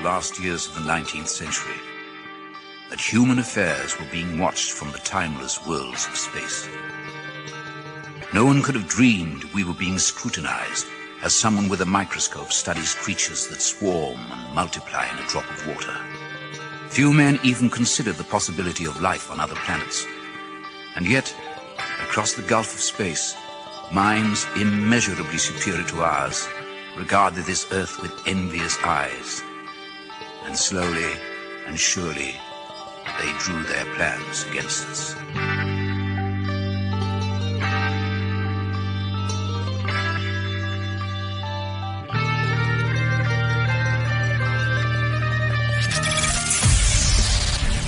last years of the 19th century, that human affairs were being watched from the timeless worlds of space. No one could have dreamed we were being scrutinized as someone with a microscope studies creatures that swarm and multiply in a drop of water. Few men even considered the possibility of life on other planets. And yet, across the gulf of space, minds immeasurably superior to ours regarded this Earth with envious eyes. And slowly and surely, they drew their plans against us.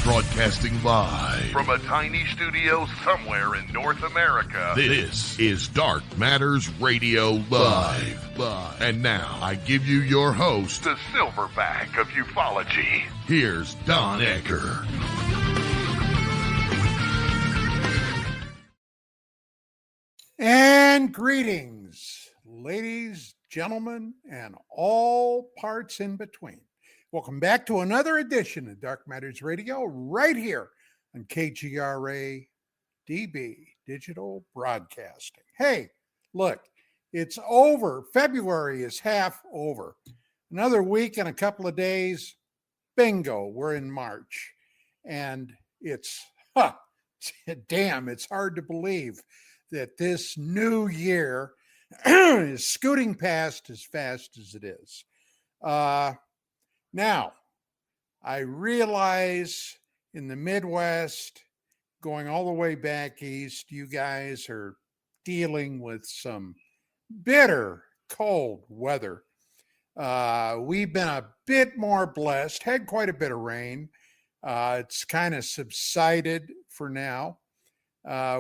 Broadcasting live from a tiny studio somewhere in North America. This is Dark Matters Radio Live. And now I give you your host, the silverback of ufology. Here's Don Ecker. And greetings, ladies, gentlemen, and all parts in between. Welcome back to another edition of Dark Matters Radio right here on KGRAdb Digital Broadcasting. Hey, look, it's over. February is half over. Another week and a couple of days, bingo, we're in March. And it's hard to believe that this new year is scooting past as fast as it is. Now, I realize in the Midwest, going all the way back east, you guys are dealing with some bitter, cold weather. We've been a bit more blessed, had quite a bit of rain. It's kind of subsided for now.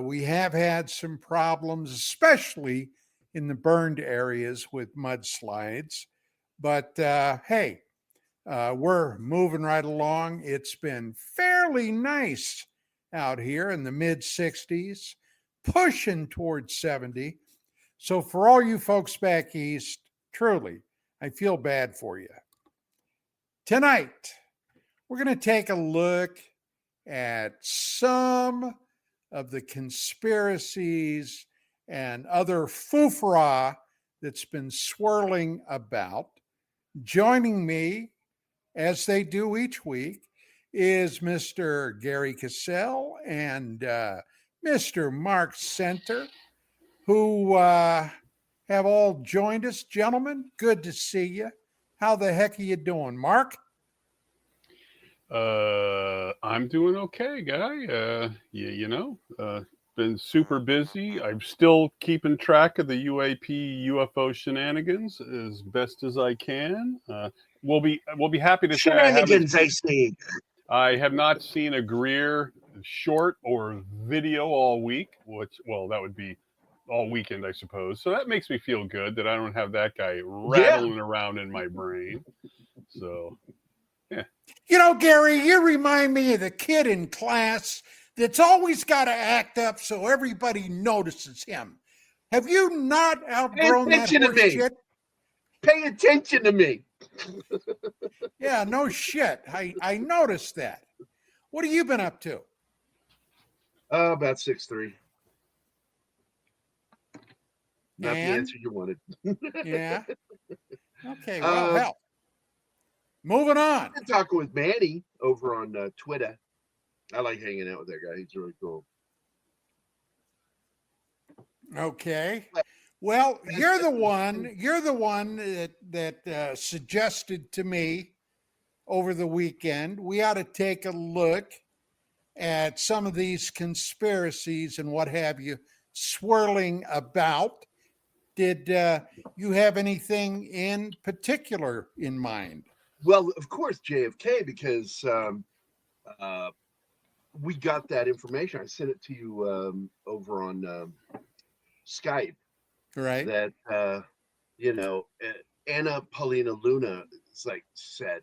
We have had some problems, especially in the burned areas with mudslides. But hey, we're moving right along. It's been fairly nice out here in the mid 60s, pushing towards 70. So for all you folks back east, truly, I feel bad for you. Tonight, we're going to take a look at some of the conspiracies and other foofra that's been swirling about. Joining me, as they do each week, is Mr. Gerry Kissell and Mr. Mark Center, who have all joined us. Gentlemen, good to see you. How the heck are you doing, Mark? I'm doing okay, guy. Been super busy. I'm still keeping track of the UAP UFO shenanigans as best as I can. We'll be happy to shenanigans. I have not seen a Greer short or video all week, that would be all weekend, I suppose. So that makes me feel good that I don't have that guy rattling around in my brain. So, yeah. You know, Gary, you remind me of the kid in class that's always got to act up so everybody notices him. Have you not outgrown that shit? Pay attention to me. Yeah, no shit. I noticed that. What have you been up to? About 6'3". Not the And? answer you wanted. Yeah. Okay, well, hell. Moving on. I've been talking with Manny over on Twitter. I like hanging out with that guy. He's really cool. Okay. Well, you're the one that suggested to me over the weekend we ought to take a look at some of these conspiracies and what have you swirling about. Did you have anything in particular in mind? Well, of course, JFK, because we got that information. I sent it to you over on Skype. Right. That Anna Paulina Luna said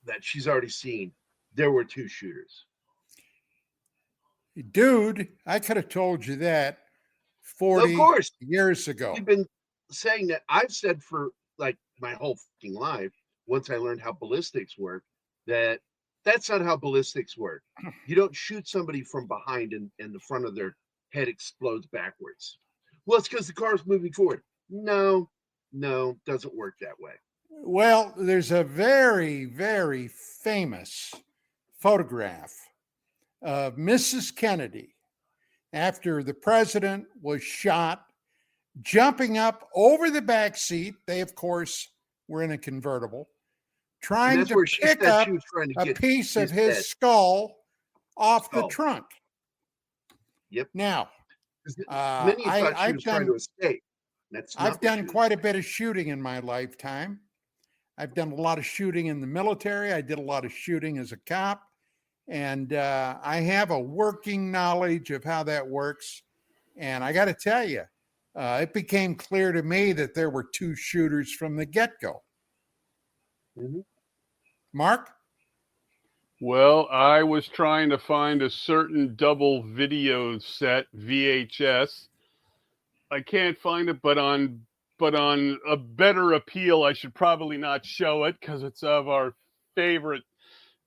that she's already seen there were two shooters. Dude, I could have told you that 40 years ago. You've been saying that. I've said for like my whole fucking life once I learned how ballistics work, that's not how ballistics work. You don't shoot somebody from behind and the front of their head explodes backwards. Well, it's because the car's moving forward. No, doesn't work that way. Well, there's a very, very famous photograph of Mrs. Kennedy after the president was shot, jumping up over the back seat. They, of course, were in a convertible, trying to pick up a piece of his skull off the trunk. Yep. Now, many thought she was trying to escape. I've done quite a bit of shooting in my lifetime. I've done a lot of shooting in the military. I did a lot of shooting as a cop. And I have a working knowledge of how that works. And I got to tell you, it became clear to me that there were two shooters from the get-go. Mm-hmm. Mark? Well, I was trying to find a certain double video set, VHS. I can't find it, but on a better appeal, I should probably not show it because it's of our favorite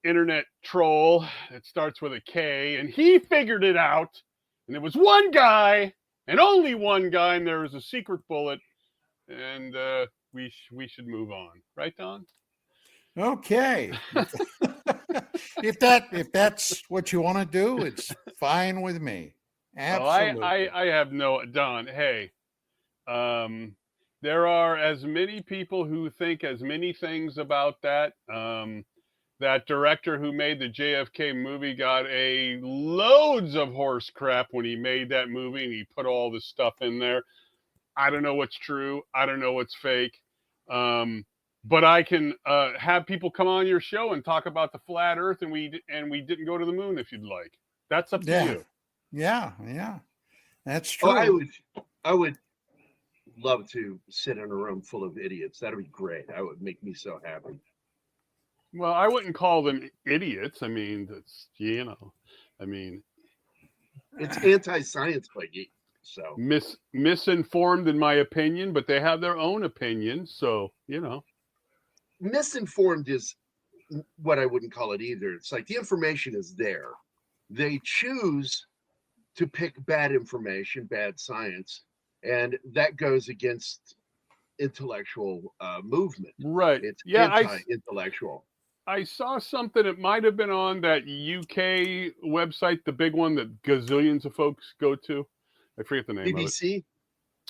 internet troll. It starts with a K, and he figured it out. And it was one guy, and only one guy, and there was a secret bullet. And we should move on, right, Don? Okay. if that's what you want to do, it's fine with me. Absolutely. Well, I have no, Don. Hey, there are as many people who think as many things about that. That director who made the JFK movie got a loads of horse crap when he made that movie and he put all this stuff in there. I don't know what's true. I don't know what's fake. But I can have people come on your show and talk about the flat Earth and we didn't go to the moon if you'd like. That's up to you. Yeah, that's true. I would love to sit in a room full of idiots. That'd be great. That would make me so happy. Well, I wouldn't call them idiots. I mean, that's, it's anti-science, Mikey. So misinformed in my opinion, but they have their own opinion. So, misinformed is what I wouldn't call it either. It's like the information is there. They choose to pick bad information, bad science, and that goes against intellectual movement. Right. It's anti-intellectual. I saw something. It might have been on that UK website, the big one that gazillions of folks go to. I forget the name BBC? of it.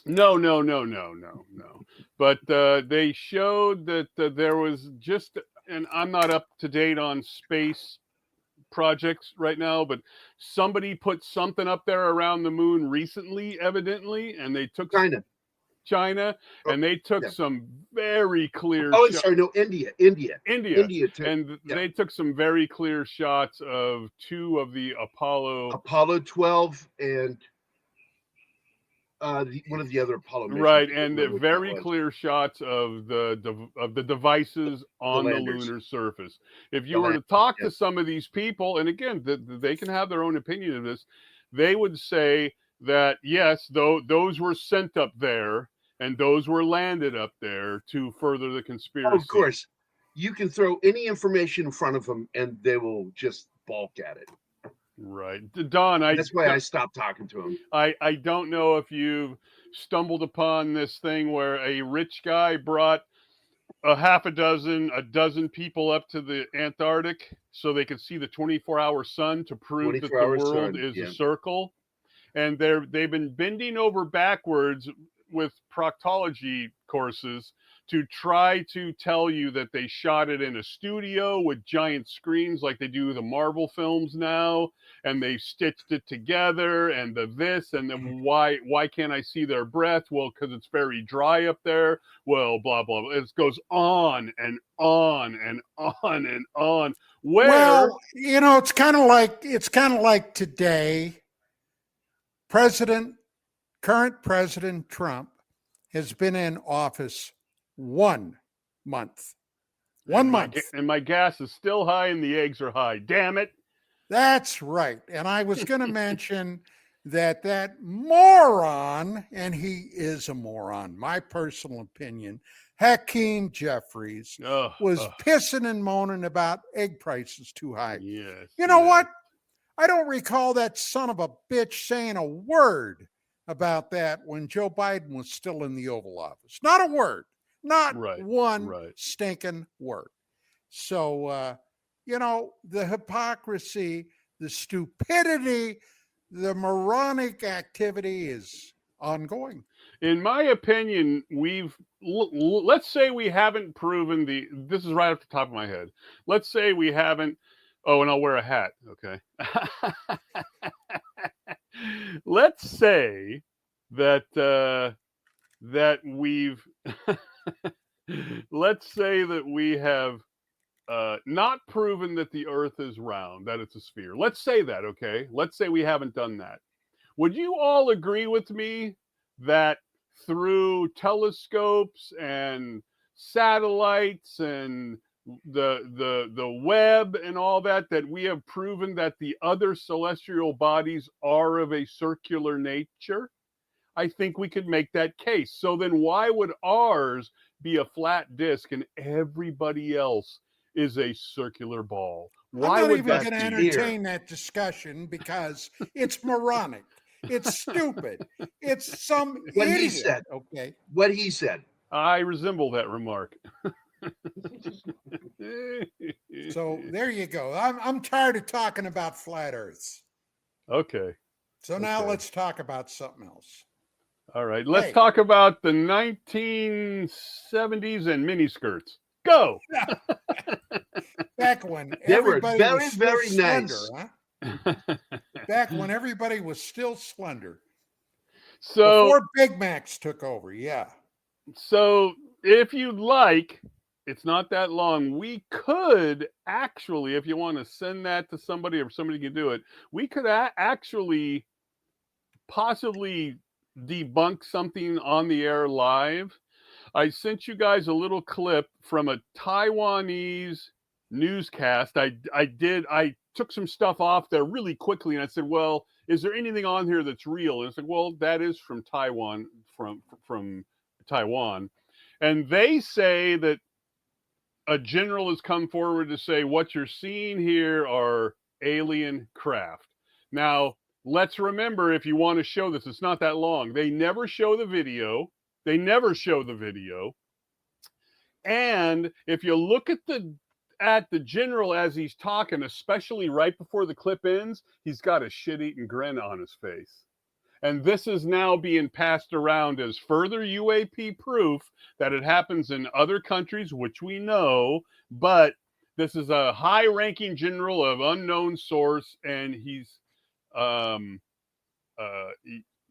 No. But they showed that there was just, and I'm not up to date on space projects right now, but somebody put something up there around the moon recently, evidently, and they took China, and they took some very clear. Oh, sorry, no, India too. And they took some very clear shots of two of the Apollo 12 and one of the other Apollo missions. Right, and the very clear shots of the devices on the lunar surface. If you were to talk to some of these people, and again, they can have their own opinion of this, they would say that yes, those were sent up there. And those were landed up there to further the conspiracy. Oh, of course. You can throw any information in front of them and they will just balk at it. Right. Don, that's why I stopped talking to him. I don't know if you've stumbled upon this thing where a rich guy brought a dozen people up to the Antarctic so they could see the 24-hour sun to prove that the world is a circle. And they've been bending over backwards with proctology courses to try to tell you that they shot it in a studio with giant screens like they do the Marvel films now, and they stitched it together, and this, and then why can't I see their breath? Well, because it's very dry up there. Well, blah, blah, blah. It goes on and on and on and on. Well, it's kind of like today, current President Trump has been in office 1 month. 1 month. And my gas is still high and the eggs are high. Damn it. That's right. And I was going to mention that moron, and he is a moron, my personal opinion, Hakeem Jeffries Oh, was pissing and moaning about egg prices too high. yes. You know what? I don't recall that son of a bitch saying a word about that when Joe Biden was still in the Oval Office. Not a word. Not one stinking word. So, the hypocrisy, the stupidity, the moronic activity is ongoing. In my opinion, let's say we haven't proven this is right off the top of my head. Let's say we haven't, and I'll wear a hat, okay? Let's say that we've, let's say that we have not proven that the earth is round, that it's a sphere. Let's say that, okay? Let's say we haven't done that. Would you all agree with me that through telescopes and satellites and the web and all that we have proven that the other celestial bodies are of a circular nature? I think we could make that case. So then why would ours be a flat disc and everybody else is a circular ball? Why I'm not would even going to entertain that discussion because it's moronic. It's stupid. It's some what idiot. He said. Okay. What he said. I resemble that remark. So there you go. I'm tired of talking about flat Earths. Okay. So now let's talk about something else. All right. Let's talk about the 1970s and miniskirts. Go. Back when they everybody were very, was still very slender, nice. Huh? Back when everybody was still slender. So before Big Macs took over, yeah. So if you'd like, it's not that long. We could actually, if you want to send that to somebody or somebody can do it, we could actually possibly debunk something on the air live. I sent you guys a little clip from a Taiwanese newscast. I took some stuff off there really quickly and I said, well, is there anything on here that's real? And it's like, well, that is from Taiwan, from Taiwan. And they say that a general has come forward to say what you're seeing here are alien craft. Now, let's remember, if you want to show this, it's not that long. They never show the video. And if you look at the general as he's talking, especially right before the clip ends, he's got a shit-eating grin on his face. And this is now being passed around as further UAP proof that it happens in other countries, which we know, but this is a high-ranking general of unknown source, and he's,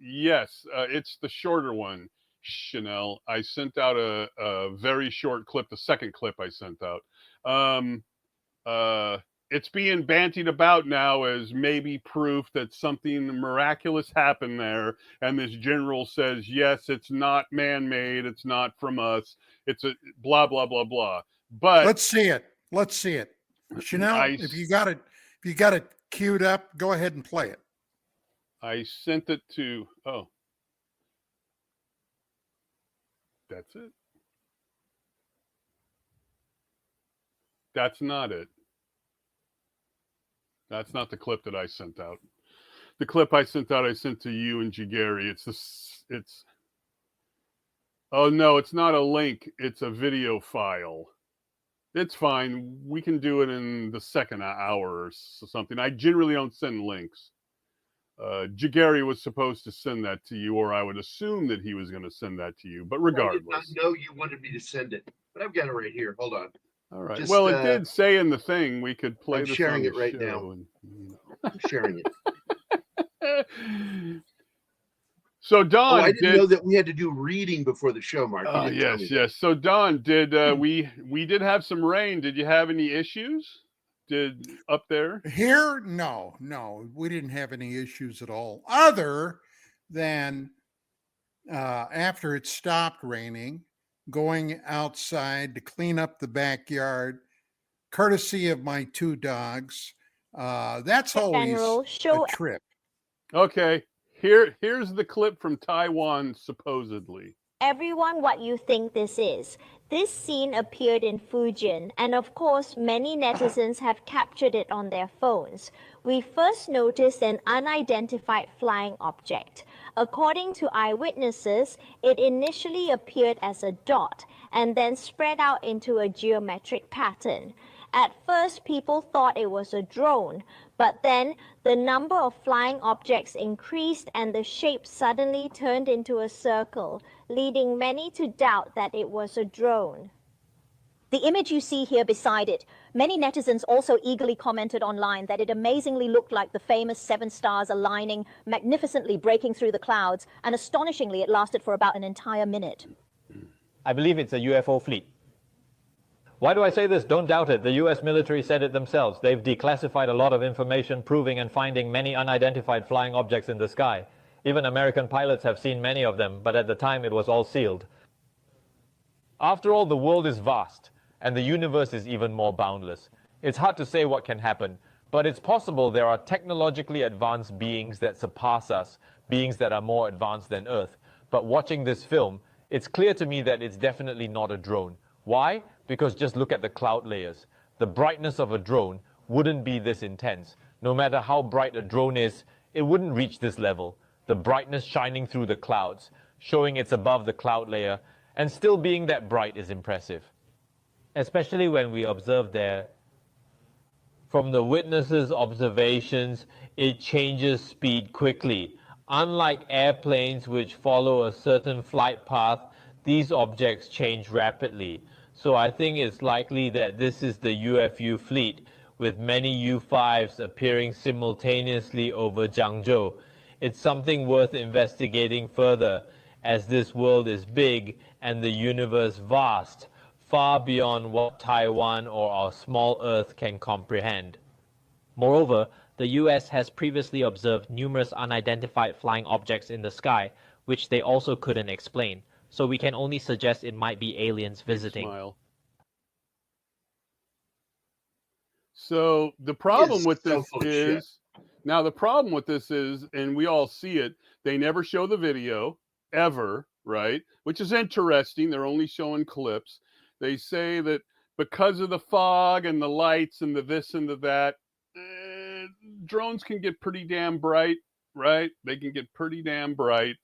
it's the shorter one, Chanel. I sent out a very short clip, the second clip I sent out. It's being bantied about now as maybe proof that something miraculous happened there. And this general says, yes, it's not man-made. It's not from us. It's a blah, blah, blah, blah. But let's see it. Chanel, if you got it queued up, go ahead and play it. I sent it to, that's it. That's not it. That's not the clip that I sent out. The clip I sent out, I sent to you and Gerry. Oh no, it's not a link. It's a video file. It's fine. We can do it in the second hour or something. I generally don't send links. Gerry was supposed to send that to you, or I would assume that he was going to send that to you. But regardless, I did not know you wanted me to send it, but I've got it right here. Hold on. All right. It did say in the thing we could play. I'm sharing it right now. I'm sharing it. So Don, I didn't know that we had to do reading before the show, Mark. Yes. So Don, did we did have some rain? Did you have any issues? Up there? Here? No, we didn't have any issues at all, other than after it stopped raining, going outside to clean up the backyard, courtesy of my two dogs. That's always a trip. Okay, here's the clip from Taiwan, supposedly. everyone what you think this is. This scene appeared in Fujian, and of course, many netizens have captured it on their phones. We first noticed an unidentified flying object. According to eyewitnesses, it initially appeared as a dot and then spread out into a geometric pattern. At first, people thought it was a drone, but then the number of flying objects increased and the shape suddenly turned into a circle, leading many to doubt that it was a drone. The image you see here beside it, many netizens also eagerly commented online that it amazingly looked like the famous 7 stars aligning, magnificently breaking through the clouds, and astonishingly it lasted for about an entire minute. I believe it's a UFO fleet. Why do I say this? Don't doubt it. The US military said it themselves. They've declassified a lot of information proving and finding many unidentified flying objects in the sky. Even American pilots have seen many of them, but at the time it was all sealed. After all, the world is vast, and the universe is even more boundless. It's hard to say what can happen, but it's possible there are technologically advanced beings that surpass us, beings that are more advanced than Earth. But watching this film, it's clear to me that it's definitely not a drone. Why? Because just look at the cloud layers. The brightness of a drone wouldn't be this intense. No matter how bright a drone is, it wouldn't reach this level. The brightness shining through the clouds, showing it's above the cloud layer, and still being that bright is impressive. Especially when we observe there, from the witnesses' observations, it changes speed quickly. Unlike airplanes which follow a certain flight path, these objects change rapidly. So I think it's likely that this is the UFU fleet, with many U-5s appearing simultaneously over Jiangzhou. It's something worth investigating further, as this world is big and the universe vast, far beyond what Taiwan or our small Earth can comprehend. Moreover, the US has previously observed numerous unidentified flying objects in the sky, which they also couldn't explain. So we can only suggest it might be aliens visiting. Smile. So the problem with this is, now the problem with this is, and we all see it, they never show the video, ever, right? Which is interesting. They're only showing clips. They say that because of the fog and the lights and the this and the that, drones can get pretty damn bright, right? They can get pretty damn bright.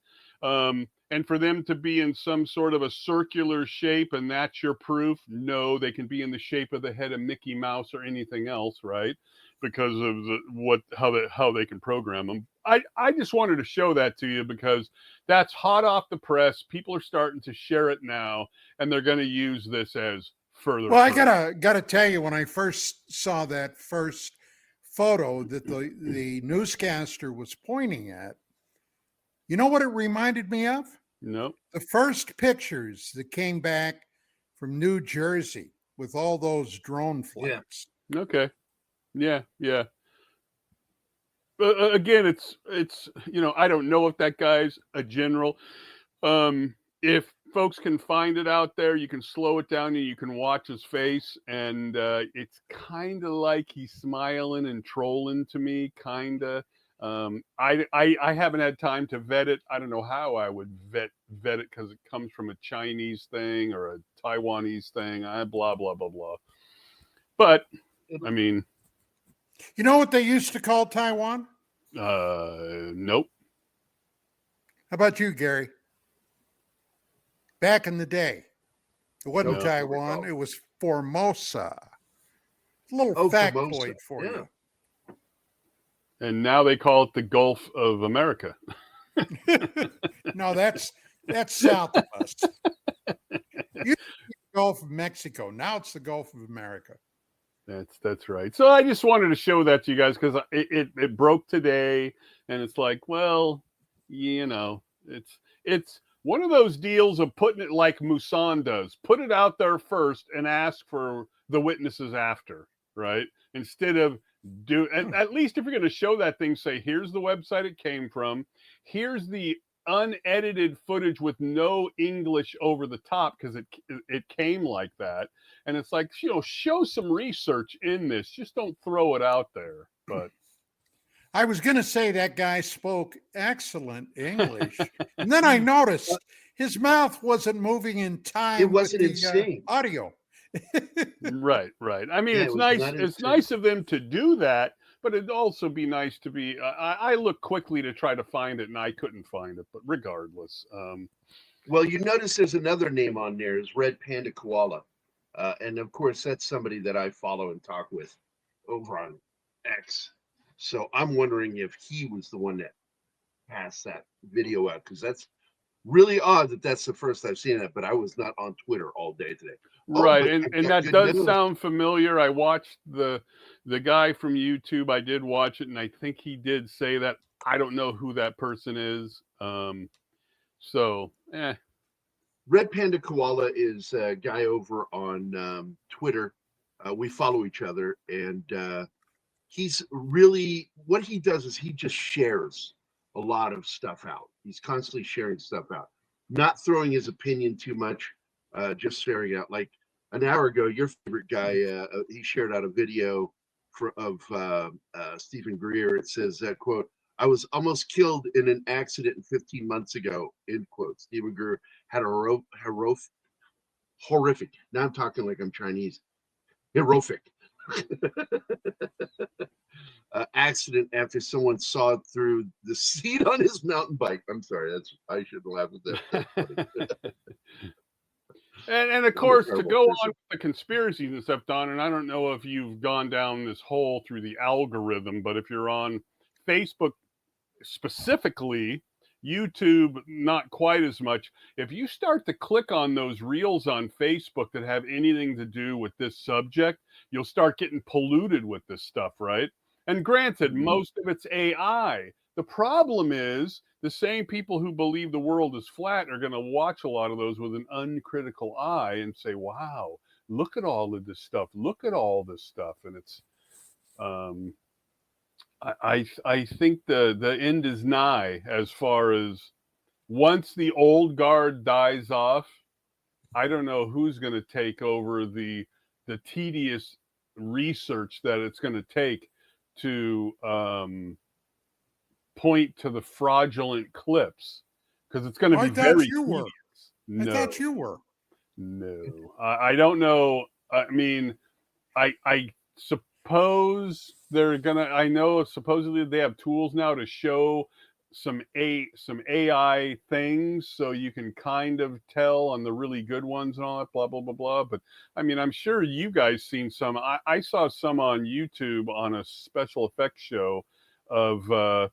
And for them to be in some sort of a circular shape and that's your proof, no, they can be in the shape of the head of Mickey Mouse or anything else, right? Because of how they can program them. I just wanted to show that to you because that's hot off the press. People are starting to share it now, and they're going to use this as further. Well, proof. I gotta tell you, when I first saw that first photo that the newscaster was pointing at, you know what it reminded me of? No. The first pictures that came back from New Jersey with all those drone flights. Yeah. Okay. Yeah. But again, it's I don't know if that guy's a general. If folks can find it out there, you can slow it down and you can watch his face, and it's kind of like he's smiling and trolling to me, kind of. I haven't had time to vet it. I don't know how I would vet it because it comes from a Chinese thing or a Taiwanese thing. Blah blah blah blah. But I mean, you know what they used to call Taiwan? Nope. How about you, Gary? Back in the day, it wasn't Taiwan. It was Formosa. A little factoid for you. And now they call it the Gulf of America. No, that's south of us. You the Gulf of Mexico. Now it's the Gulf of America. That's right. So I just wanted to show that to you guys because it broke today, and it's like, well, it's one of those deals of putting it like Musan does. Put it out there first and ask for the witnesses after, right? Instead of at least if you're going to show that thing, say, here's the website it came from. Here's the unedited footage with no English over the top because it came like that. And it's like, show some research in this. Just don't throw it out there. But I was going to say that guy spoke excellent English. And then I noticed his mouth wasn't moving in time. It wasn't with in the, sync. audio. Right. I mean, Yeah, it's it was nice. not in It's sync. nice of them to do that, but it'd also be nice to be. I looked quickly to try to find it, and I couldn't find it. But regardless, Well, you notice there's another name on there is Red Panda Koala. And of course, that's somebody that I follow and talk with over on X. So I'm wondering if he was the one that passed that video out, because that's really odd that that's the first I've seen it, but I was not on Twitter all day today. right, but and I've got that good does news. sound familiar. I watched the guy from YouTube. I did watch it, and I think he did say that. I don't know who that person is. So, Red Panda Koala is a guy over on Twitter. We follow each other, and he's really, what he does is he just shares a lot of stuff out. He's constantly sharing stuff out, not throwing his opinion too much, just sharing out. Like an hour ago, your favorite guy, he shared out a video of Stephen Greer. It says, quote, "I was almost killed in an accident 15 months ago," end quote. Stephen Greer had a horrific, now I'm talking like I'm Chinese, horrific accident after someone saw through the seat on his mountain bike. I'm sorry, I shouldn't laugh at that. and of course, to go on with the conspiracies and stuff, Don, and I don't know if you've gone down this hole through the algorithm, but if you're on Facebook specifically, YouTube, not quite as much. If you start to click on those reels on Facebook that have anything to do with this subject, you'll start getting polluted with this stuff, right? And granted, most of it's AI. The problem is the same people who believe the world is flat are going to watch a lot of those with an uncritical eye and say, wow, look at all of this stuff. Look at all this stuff. And it's, I think the end is nigh, as far as once the old guard dies off. I don't know who's going to take over the tedious research that it's going to take to point to the fraudulent clips, because it's going to be very tedious. No. I thought you were. No, I don't know. I mean, I suppose they're gonna. I know supposedly they have tools now to show some AI things, so you can kind of tell on the really good ones and all that. Blah blah blah blah. But I mean, I'm sure you guys seen some. I saw some on YouTube on a special effects show of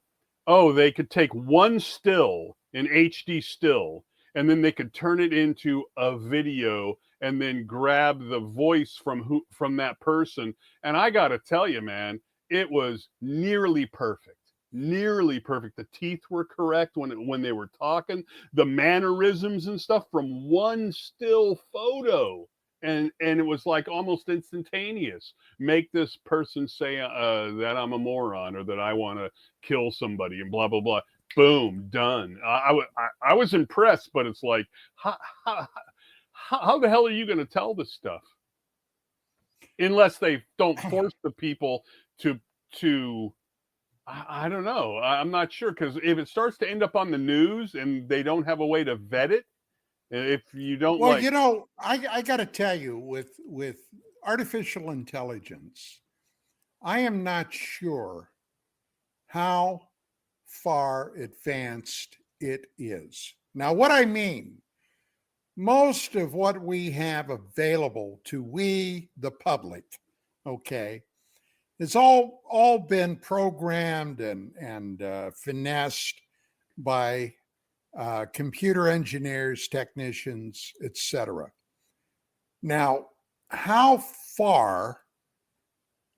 they could take one still, an HD still, and then they could turn it into a video and then grab the voice from that person. And I got to tell you, man, it was nearly perfect. Nearly perfect. The teeth were correct when they were talking, the mannerisms and stuff from one still photo. And it was like almost instantaneous. Make this person say that I'm a moron or that I want to kill somebody and blah, blah, blah. Boom, done. I was impressed, but it's like, how the hell are you going to tell this stuff? Unless they don't force the people to I don't know. I'm not sure, because if it starts to end up on the news and they don't have a way to vet it, if you don't I got to tell you, with artificial intelligence, I am not sure how far advanced it is. Now, what I mean, most of what we have available to we, the public, okay, it's all been programmed and finessed by computer engineers, technicians, etc. Now, how far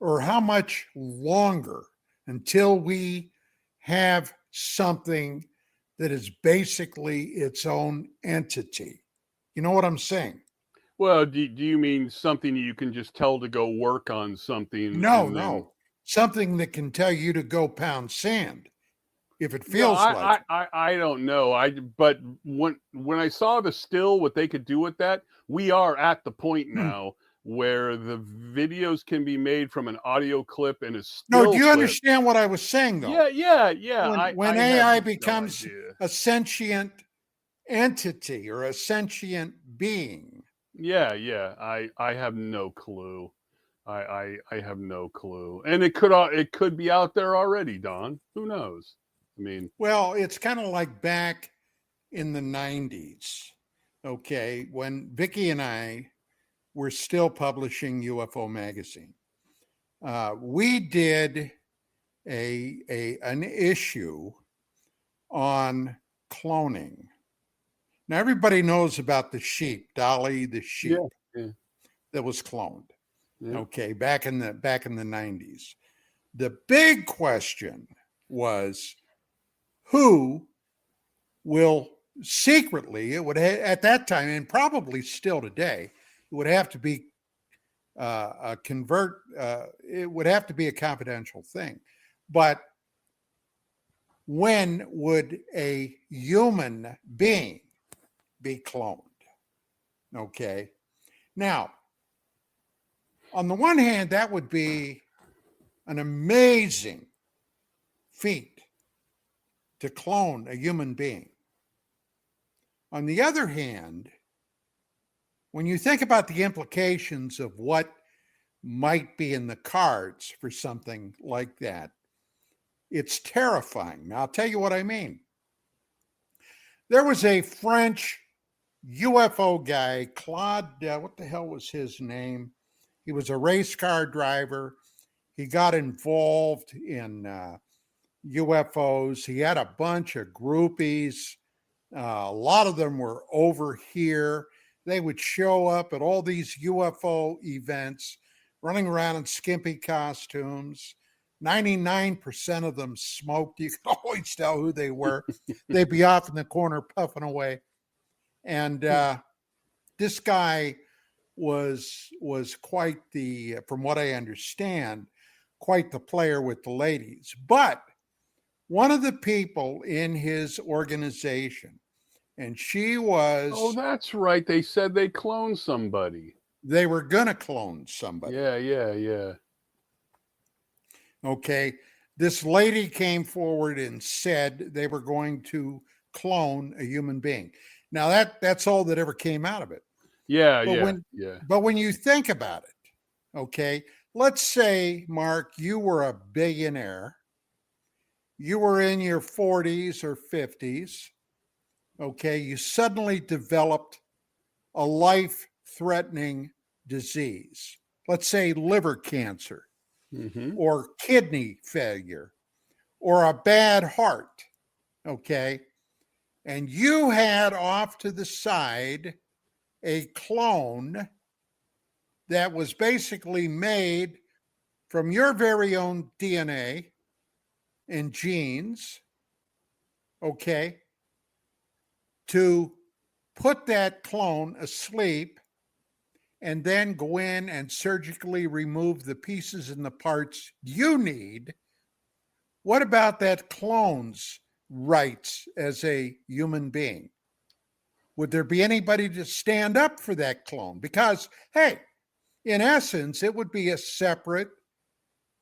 or how much longer until we have something that is basically its own entity? You know what I'm saying? Well, do you mean something you can just tell to go work on something? No. Something that can tell you to go pound sand if it feels like it. I don't know. But when I saw the still, what they could do with that, we are at the point now where the videos can be made from an audio clip and a still. No, do you understand what I was saying, though? Yeah. When AI becomes a sentient entity or a sentient being. Yeah, I have no clue. I have no clue, and it could be out there already, Don. Who knows? I mean, Well, it's kind of like back in the 90s, okay, when Vicki and I were still publishing UFO magazine. We did an issue on cloning. Now everybody knows about the sheep, Dolly the sheep, that was cloned. Yeah. Okay, back in the 90s. The big question was who will secretly, it would at that time, and probably still today, it would have to be it would have to be a confidential thing. But when would a human being be cloned? Okay. Now, on the one hand, that would be an amazing feat to clone a human being. On the other hand, when you think about the implications of what might be in the cards for something like that, it's terrifying. Now, I'll tell you what I mean. There was a French UFO guy, Claude, what the hell was his name? He was a race car driver. He got involved in UFOs. He had a bunch of groupies. A lot of them were over here. They would show up at all these UFO events, running around in skimpy costumes. 99% of them smoked. You could always tell who they were. They'd be off in the corner puffing away. And this guy was quite the, from what I understand, quite the player with the ladies. But one of the people in his organization, and she was... Oh, that's right. They said they cloned somebody. They were going to clone somebody. Yeah. Okay. This lady came forward and said they were going to clone a human being. Now that's all that ever came out of it. Yeah. But when you think about it, okay, let's say, Mark, you were a billionaire. You were in your 40s or 50s. Okay. You suddenly developed a life-threatening disease. Let's say liver cancer. Mm-hmm. Or kidney failure, or a bad heart, okay? And you had off to the side a clone that was basically made from your very own DNA and genes, okay, to put that clone asleep and then go in and surgically remove the pieces and the parts you need. What about that clone's rights as a human being? Would there be anybody to stand up for that clone? Because, hey, in essence, it would be a separate,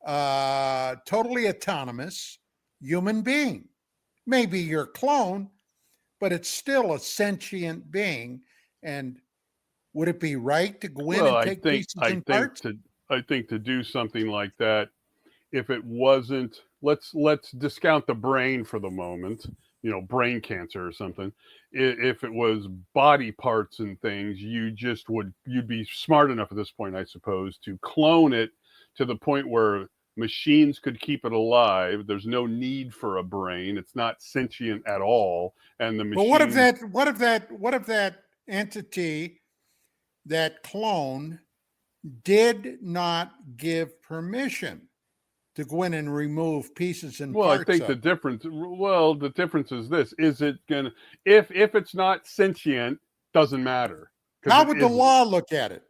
totally autonomous human being. Maybe your clone, but it's still a sentient being. And would it be right to go in and take pieces and parts? I think to do something like that, if it wasn't, let's discount the brain for the moment, brain cancer or something. If it was body parts and things, you'd be smart enough at this point, I suppose, to clone it to the point where machines could keep it alive. There's no need for a brain. It's not sentient at all. And the machine. But what if that entity, that clone, did not give permission to go in and remove pieces and parts? I think the difference is this: is it gonna, if it's not sentient, doesn't matter. How would the law look at it?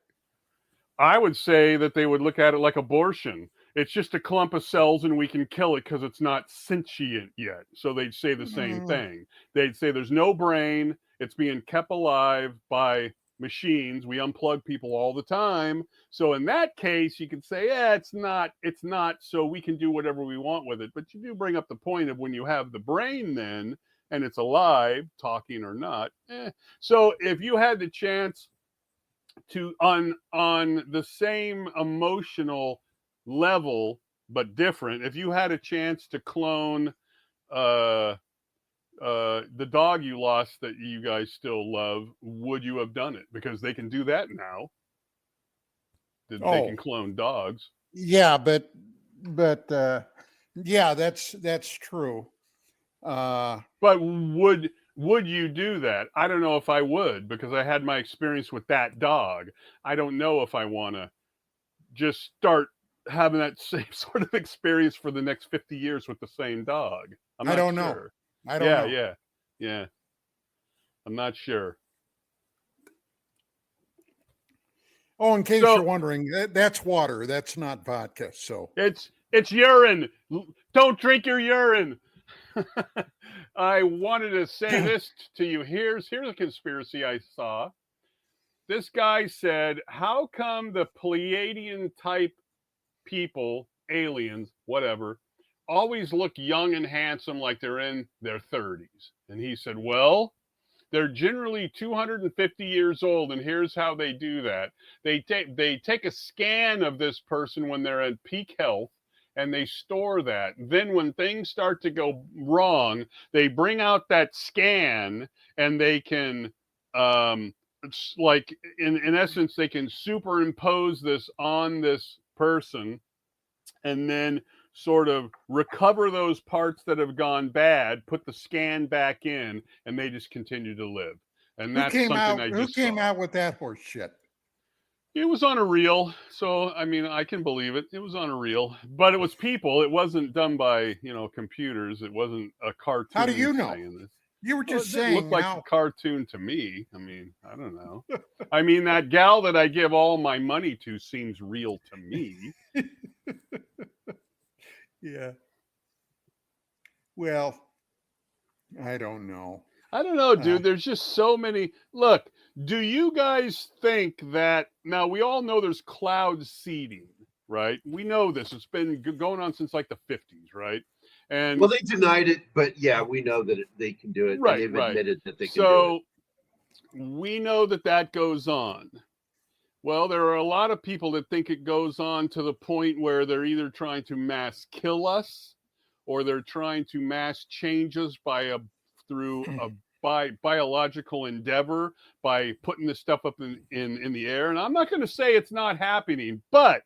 I would say that they would look at it like abortion. It's just a clump of cells and we can kill it because it's not sentient yet. So they'd say the same thing. They'd say there's no brain. It's being kept alive by machines. We unplug people all the time. So in that case, you could say, it's not, so we can do whatever we want with it. But you do bring up the point of when you have the brain, then and it's alive, talking or not. So if you had the chance to on the same emotional level but different, if you had a chance to clone the dog you lost that you guys still love, would you have done it? Because they can do that now. They can clone dogs. Yeah, but yeah, that's true. But would you do that? I don't know if I would, because I had my experience with that dog. I don't know if I want to just start having that same sort of experience for the next 50 years with the same dog. I don't sure. know. I don't know. Yeah. I'm not sure. Oh, in case you're wondering, that's water. That's not vodka. So it's urine. Don't drink your urine. I wanted to say this to you. Here's a conspiracy I saw. This guy said, how come the Pleiadian type people, aliens, whatever, always look young and handsome like they're in their 30s? And he said, well, they're generally 250 years old, and here's how they do that. They take a scan of this person when they're at peak health, and they store that. Then when things start to go wrong, they bring out that scan, and they can, like in essence, they can superimpose this on this person, and then sort of recover those parts that have gone bad, put the scan back in, and they just continue to live. And that's something who came out with that horse shit? It was on a reel, so I mean, I can believe it. It was on a reel, but it was people. It wasn't done by computers. It wasn't a cartoon. How do you know? This. You were just saying. It looked like a cartoon to me. I mean, I don't know. I mean, that gal that I give all my money to seems real to me. Yeah. Well, I don't know. I don't know, dude. There's just so many. Look, do you guys think that now we all know there's cloud seeding, right? We know this. It's been going on since like the 50s, right? And well, they denied it, but yeah, we know that they can do it. Right, and they've admitted that they can do it. So we know that goes on. Well, there are a lot of people that think it goes on to the point where they're either trying to mass kill us, or they're trying to mass change us through a biological endeavor by putting this stuff up in the air. And I'm not going to say it's not happening, but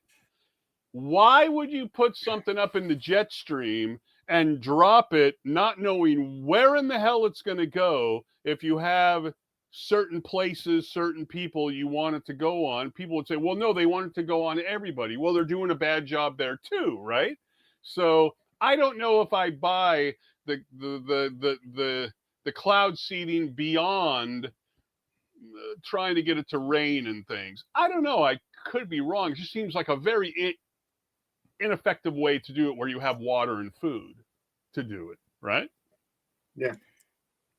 why would you put something up in the jet stream and drop it not knowing where in the hell it's going to go if you have certain places, certain people you want it to go on? People would say, well, no, they want it to go on everybody. Well, they're doing a bad job there too, right? So I don't know if I buy the cloud seeding beyond trying to get it to rain and things. I don't know. I could be wrong. It just seems like a very ineffective way to do it, where you have water and food to do it, right? Yeah.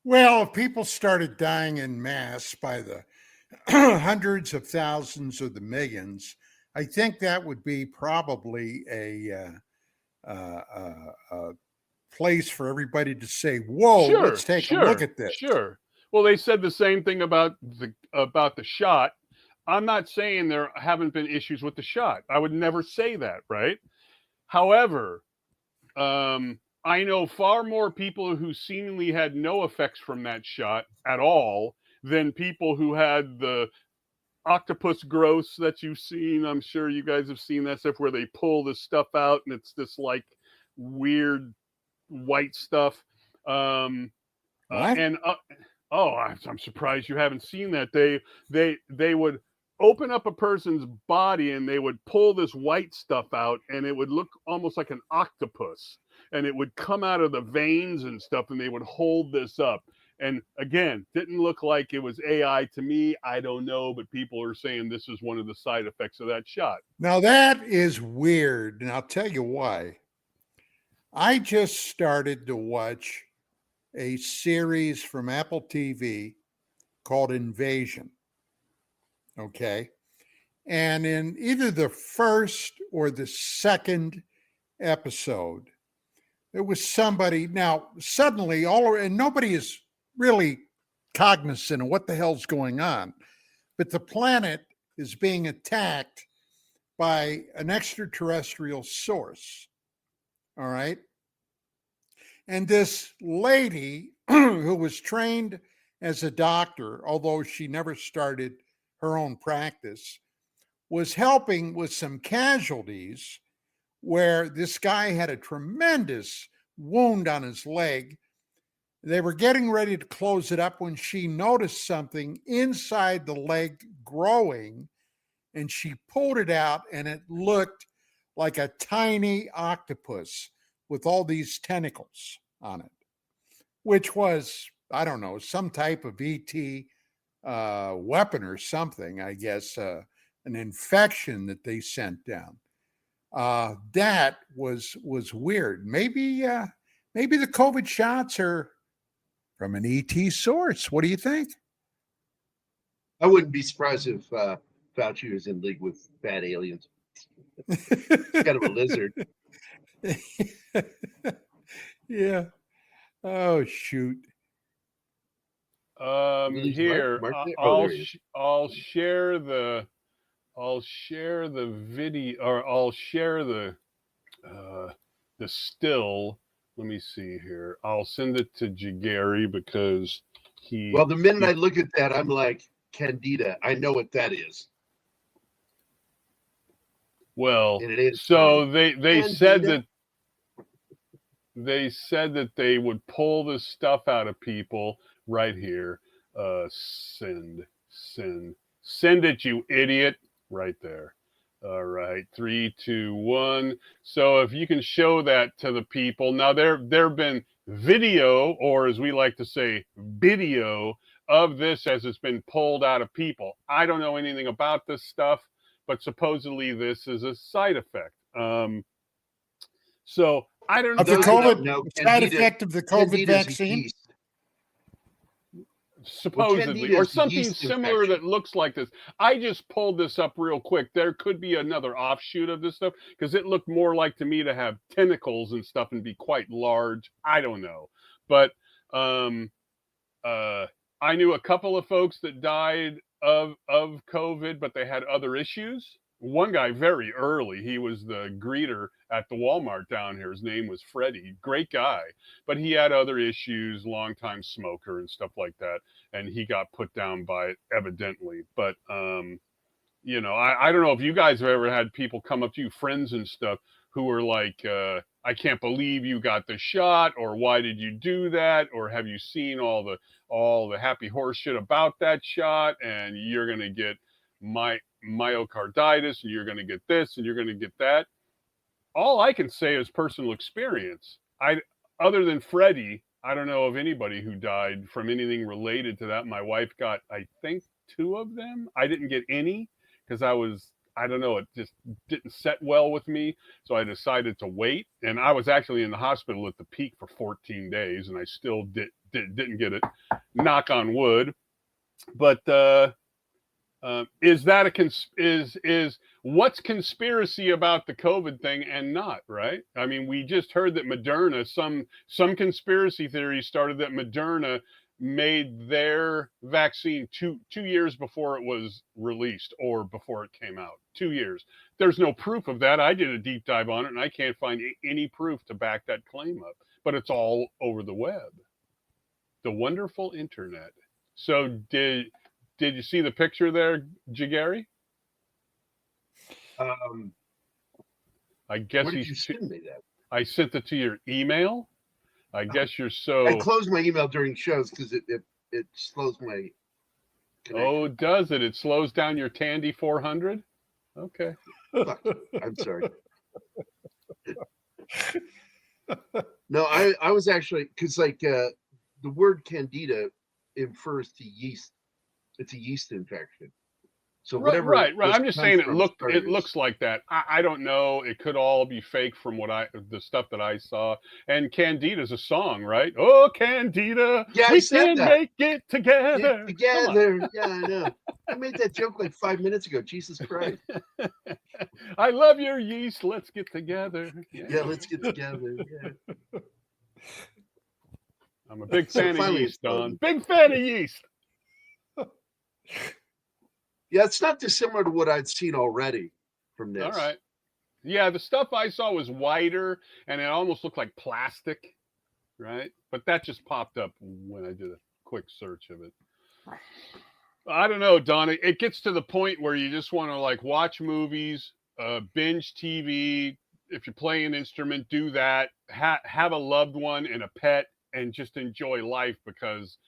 Well, if people started dying in mass by the hundreds of thousands or the millions, I think that would be probably a place for everybody to say, "Whoa, let's take a look at this." Sure. Well, they said the same thing about the shot. I'm not saying there haven't been issues with the shot. I would never say that, right? However, I know far more people who seemingly had no effects from that shot at all than people who had the octopus growths that you've seen. I'm sure you guys have seen that stuff where they pull this stuff out and it's this like weird white stuff. I'm surprised you haven't seen that. They would open up a person's body and they would pull this white stuff out, and it would look almost like an octopus, and it would come out of the veins and stuff, and they would hold this up. And again, didn't look like it was AI to me. I don't know, but people are saying this is one of the side effects of that shot. Now that is weird, and I'll tell you why. I just started to watch a series from Apple TV called Invasion. Okay. And in either the first or the second episode, it was somebody. Now, suddenly, and nobody is really cognizant of what the hell's going on, but the planet is being attacked by an extraterrestrial source. All right. And this lady who was trained as a doctor, although she never started her own practice, was helping with some casualties where this guy had a tremendous wound on his leg. They were getting ready to close it up when she noticed something inside the leg growing, and she pulled it out, and it looked like a tiny octopus with all these tentacles on it, which was, I don't know, some type of ET weapon or something, I guess, an infection that they sent down. That was weird. Maybe the COVID shots are from an ET source. What do you think? I wouldn't be surprised if Fauci was in league with bad aliens. Kind of a lizard. Yeah. Oh, shoot. Here, I'll share the video, or I'll share the still. Let me see here. I'll send it to Gerry because Well, the minute I look at that, I'm like, Candida. I know what that is. Well, so they said that they would pull this stuff out of people right here. Send it, you idiot, right there. All right, 3, 2, 1. So if you can show that to the people. Now there have been video, or as we like to say, video of this as it's been pulled out of people. I don't know anything about this stuff, but supposedly this is a side effect. So I don't know. Of the COVID side effect of the COVID vaccine? Supposedly, or something similar that looks like this. I just pulled this up real quick. There could be another offshoot of this stuff because it looked more like to me to have tentacles and stuff and be quite large. I don't know, but I knew a couple of folks that died of COVID, but they had other issues. One guy very early, he was the greeter at the Walmart down here. His name was Freddie. Great guy, but he had other issues, longtime smoker and stuff like that. And he got put down by it evidently. But, you know, I don't know if you guys have ever had people come up to you, friends and stuff, who were like, I can't believe you got the shot, or why did you do that? Or have you seen all the happy horse shit about that shot? And you're going to get myocarditis, and you're going to get this, and you're going to get that. All I can say is personal experience. Other than Freddie, I don't know of anybody who died from anything related to that. My wife got, I think, 2 of them. I didn't get any because I don't know, it just didn't set well with me. So I decided to wait. And I was actually in the hospital at the peak for 14 days, and I still didn't get it. Knock on wood. But is that is what's conspiracy about the COVID thing and not, right? I mean, we just heard that Moderna, some conspiracy theory started that Moderna made their vaccine two years before it was released or before it came out. 2 years. There's no proof of that. I did a deep dive on it, and I can't find any proof to back that claim up. But it's all over the web, the wonderful internet. So did you see the picture there, Gerry? I guess you send me that? I sent it to your email. I guess you're so. I close my email during shows because it slows my connection. Oh, does it? It slows down your Tandy 400? Okay. I'm sorry. No, I was actually, because like the word candida infers to yeast. It's a yeast infection. So Right, whatever right. this I'm just comes saying from it started looks like that. I don't know. It could all be fake from the stuff that I saw. And Candida's a song, right? Oh, Candida, Yeah, I we said can that. make it Get together. Come on. together. Yeah, I know. I made that joke like 5 minutes ago. Jesus Christ. I love your yeast. Let's get together. Yeah, let's get together. Yeah. I'm a big So fan of finally yeast, it's done. Don. Big fan of yeast. Yeah, it's not dissimilar to what I'd seen already from this. All right. Yeah, the stuff I saw was whiter and it almost looked like plastic, right? But that just popped up when I did a quick search of it. I don't know, Don. It gets to the point where you just want to like watch movies, binge TV. If you play an instrument, do that. Have a loved one and a pet, and just enjoy life because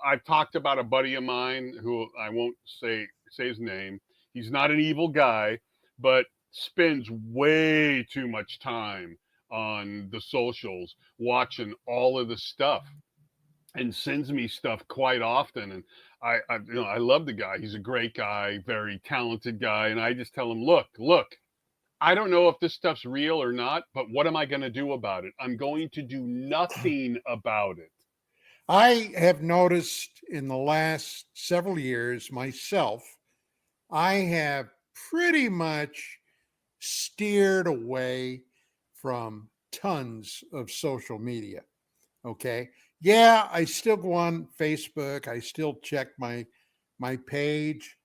I've talked about a buddy of mine who I won't say his name. He's not an evil guy, but spends way too much time on the socials watching all of the stuff and sends me stuff quite often. And I love the guy. He's a great guy, very talented guy. And I just tell him, look, I don't know if this stuff's real or not, but what am I going to do about it? I'm going to do nothing about it. I have noticed in the last several years myself, I have pretty much steered away from tons of social media. Okay. Yeah, I still go on Facebook. I still check my page.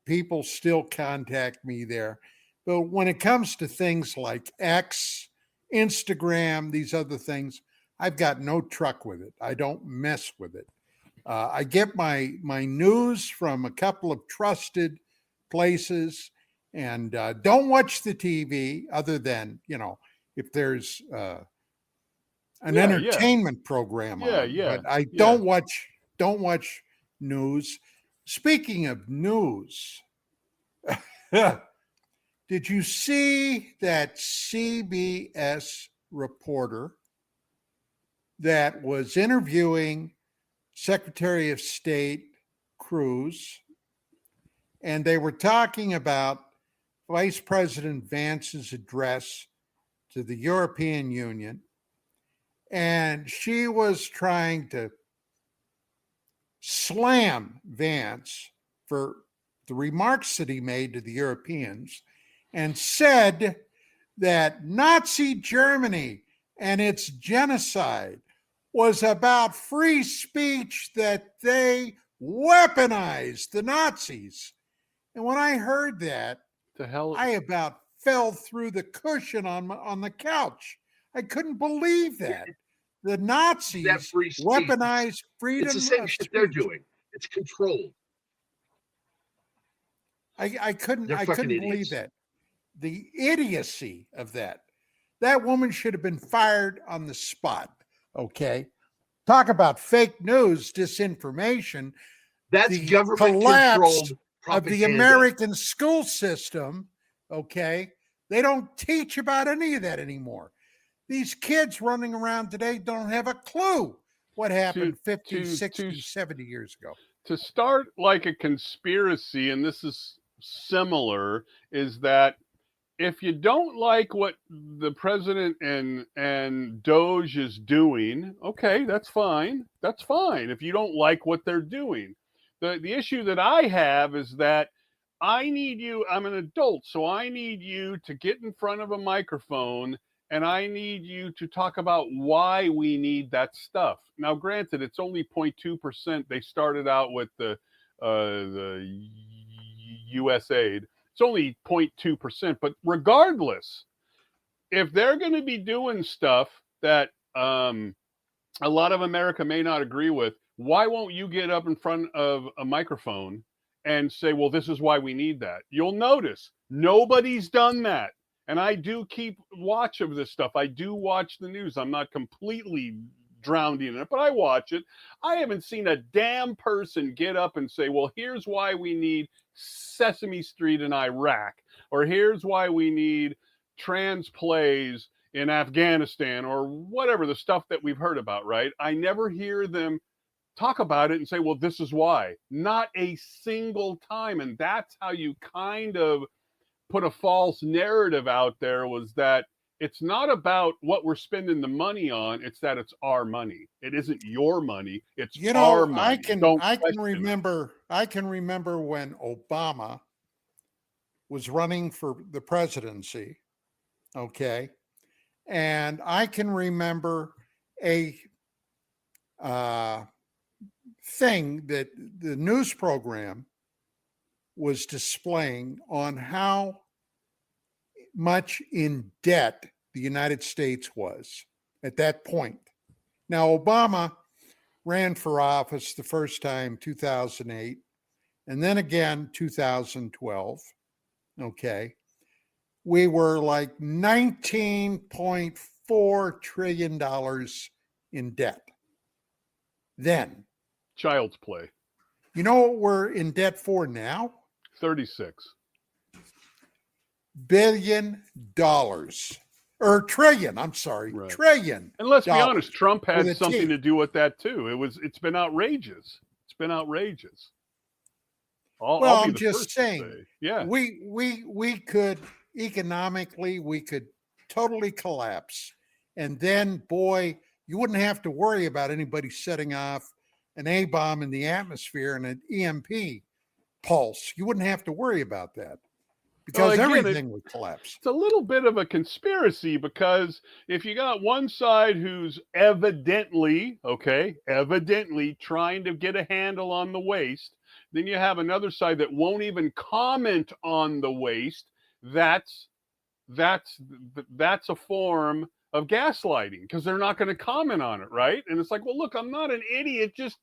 People still contact me there. But when it comes to things like X, Instagram, these other things, I've got no truck with it. I don't mess with it. I get my news from a couple of trusted places, and don't watch the TV other than if there's an entertainment program on. But I don't watch news. Speaking of news, did you see that CBS reporter that was interviewing Secretary of State Cruz, and they were talking about Vice President Vance's address to the European Union, and she was trying to slam Vance for the remarks that he made to the Europeans, and said that Nazi Germany and its genocide was about free speech, that they weaponized the Nazis. And when I heard that, I about fell through the cushion on the couch. I couldn't believe that. The Nazis weaponized freedom. It's the same shit they're doing. It's controlled. I couldn't believe that. The idiocy of that. That woman should have been fired on the spot. Okay. Talk about fake news, disinformation. That's the government controlled of the American school system. Okay. They don't teach about any of that anymore. These kids running around today don't have a clue what happened 50, 60, 70 years ago. To start like a conspiracy, and this is similar, is that if you don't like what the president and Doge is doing, okay, that's fine. That's fine if you don't like what they're doing. The issue that I have is that I need you, I'm an adult, so I need you to get in front of a microphone and I need you to talk about why we need that stuff. Now, granted, it's only 0.2%. They started out with the U.S. aid. It's only 0.2%. But regardless, if they're going to be doing stuff that a lot of America may not agree with, why won't you get up in front of a microphone and say, well, this is why we need that? You'll notice nobody's done that. And I do keep watch of this stuff. I do watch the news. I'm not completely drowned in it, but I watch it. I haven't seen a damn person get up and say, well, here's why we need Sesame Street in Iraq, or here's why we need trans plays in Afghanistan, or whatever the stuff that we've heard about, right? I never hear them talk about it and say, well, this is why. Not a single time. And that's how you kind of put a false narrative out there, was that it's not about what we're spending the money on. It's that it's our money. It isn't your money. It's our money. I can remember when Obama was running for the presidency. Okay. And I can remember a thing that the news program was displaying on how much in debt the United States was at that point. Now, Obama ran for office the first time 2008, and then again 2012. Okay. We were like $19.4 trillion in debt. Then. Child's play. You know what we're in debt for now? 36 billion dollars. Or trillion, I'm sorry, right. Trillion. And let's be honest, Trump had something to do with that too. It's been outrageous. It's been outrageous. I'm just saying, yeah, we could economically, we could totally collapse. And then, boy, you wouldn't have to worry about anybody setting off an A-bomb in the atmosphere and an EMP pulse. You wouldn't have to worry about that because everything would collapse. It's a little bit of a conspiracy, because if you got one side who's evidently trying to get a handle on the waste, then you have another side that won't even comment on the waste. That's a form of gaslighting, because they're not going to comment on it, right? And it's like, well, look, I'm not an idiot. Just,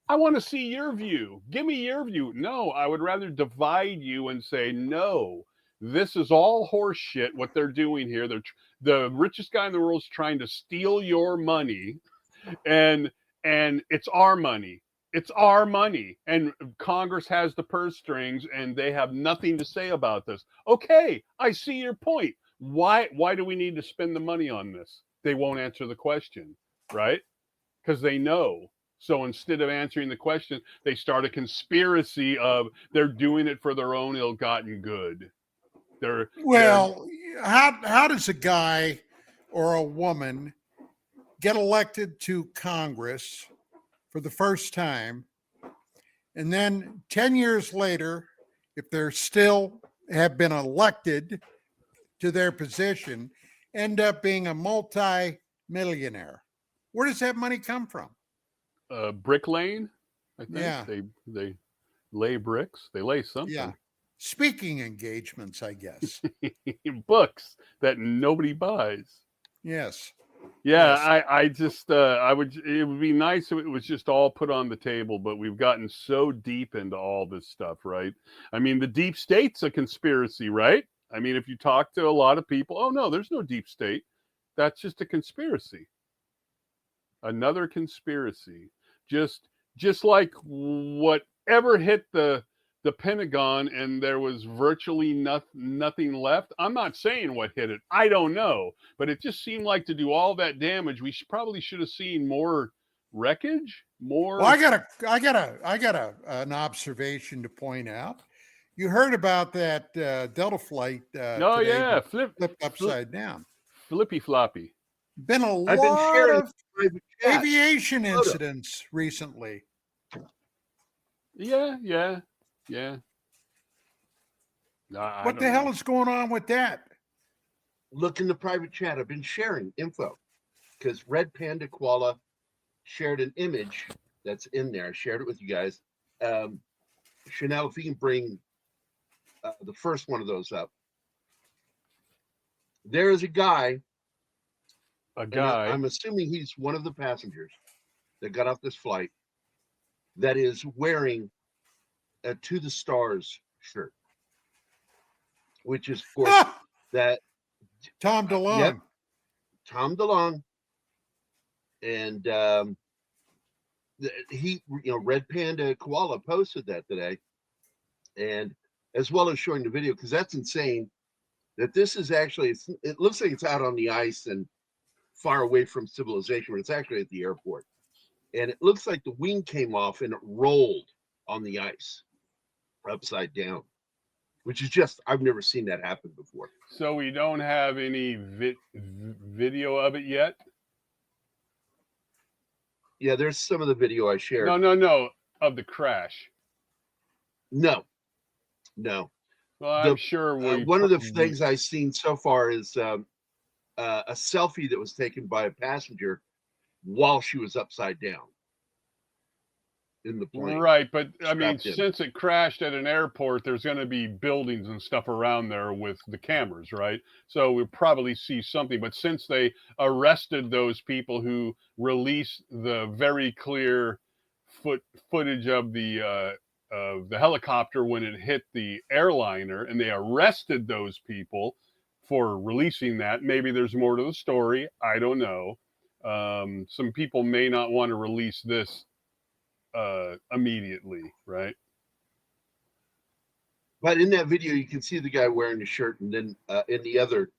I want to see your view. Give me your view. No, I would rather divide you and say, no, this is all horse shit, what they're doing here. The richest guy in the world is trying to steal your money, and it's our money. It's our money, and Congress has the purse strings, and they have nothing to say about this. Okay, I see your point. Why do we need to spend the money on this? They won't answer the question, right? Because they know. So instead of answering the question, they start a conspiracy of they're doing it for their own ill-gotten good. How does a guy or a woman get elected to Congress for the first time, and then 10 years later, if they're still have been elected to their position, end up being a multi-millionaire? Where does that money come from? Brick Lane, I think. Yeah. They lay bricks. They lay something. Yeah. Speaking engagements, I guess. Books that nobody buys. Yes. Yeah, yes. It would be nice if it was just all put on the table, but we've gotten so deep into all this stuff, right? I mean, the deep state's a conspiracy, right? I mean, if you talk to a lot of people, oh no, there's no deep state. That's just a conspiracy. Another conspiracy. Just like whatever hit the Pentagon and there was virtually nothing left. I'm not saying what hit it. I don't know. But it just seemed like to do all that damage, we probably should have seen more wreckage, more. Well, I got an observation to point out. You heard about that Delta flight today, flipped upside down. Flippy floppy. Been a lot of aviation incidents recently. Yeah. What the hell is going on with that? Look in the private chat. I've been sharing info because Red Panda Koala shared an image that's in there. I shared it with you guys. Chanel, if you can bring the first one of those up. There is a guy. I'm assuming he's one of the passengers that got off this flight that is wearing a To the Stars shirt, which is, of course, that Tom DeLonge. Yep, Tom DeLonge. And Red Panda Koala posted that today, and as well as showing the video, because that's insane. That this is actually, it looks like it's out on the ice and far away from civilization, but it's actually at the airport. and it looks like the wing came off and it rolled on the ice upside down, which is just, I've never seen that happen before. So we don't have any video of it yet? Yeah, there's some of the video I shared. No, of the crash. No. Well, I'm sure one of the things I've seen so far is a selfie that was taken by a passenger while she was upside down in the plane. Right, but I mean, since it crashed at an airport, there's going to be buildings and stuff around there with the cameras, right? So we'll probably see something. But since they arrested those people who released the very clear footage of the helicopter when it hit the airliner, and they arrested those people for releasing that, maybe there's more to the story. I don't know. Some people may not want to release this immediately, right? But in that video, you can see the guy wearing the shirt, and then in the other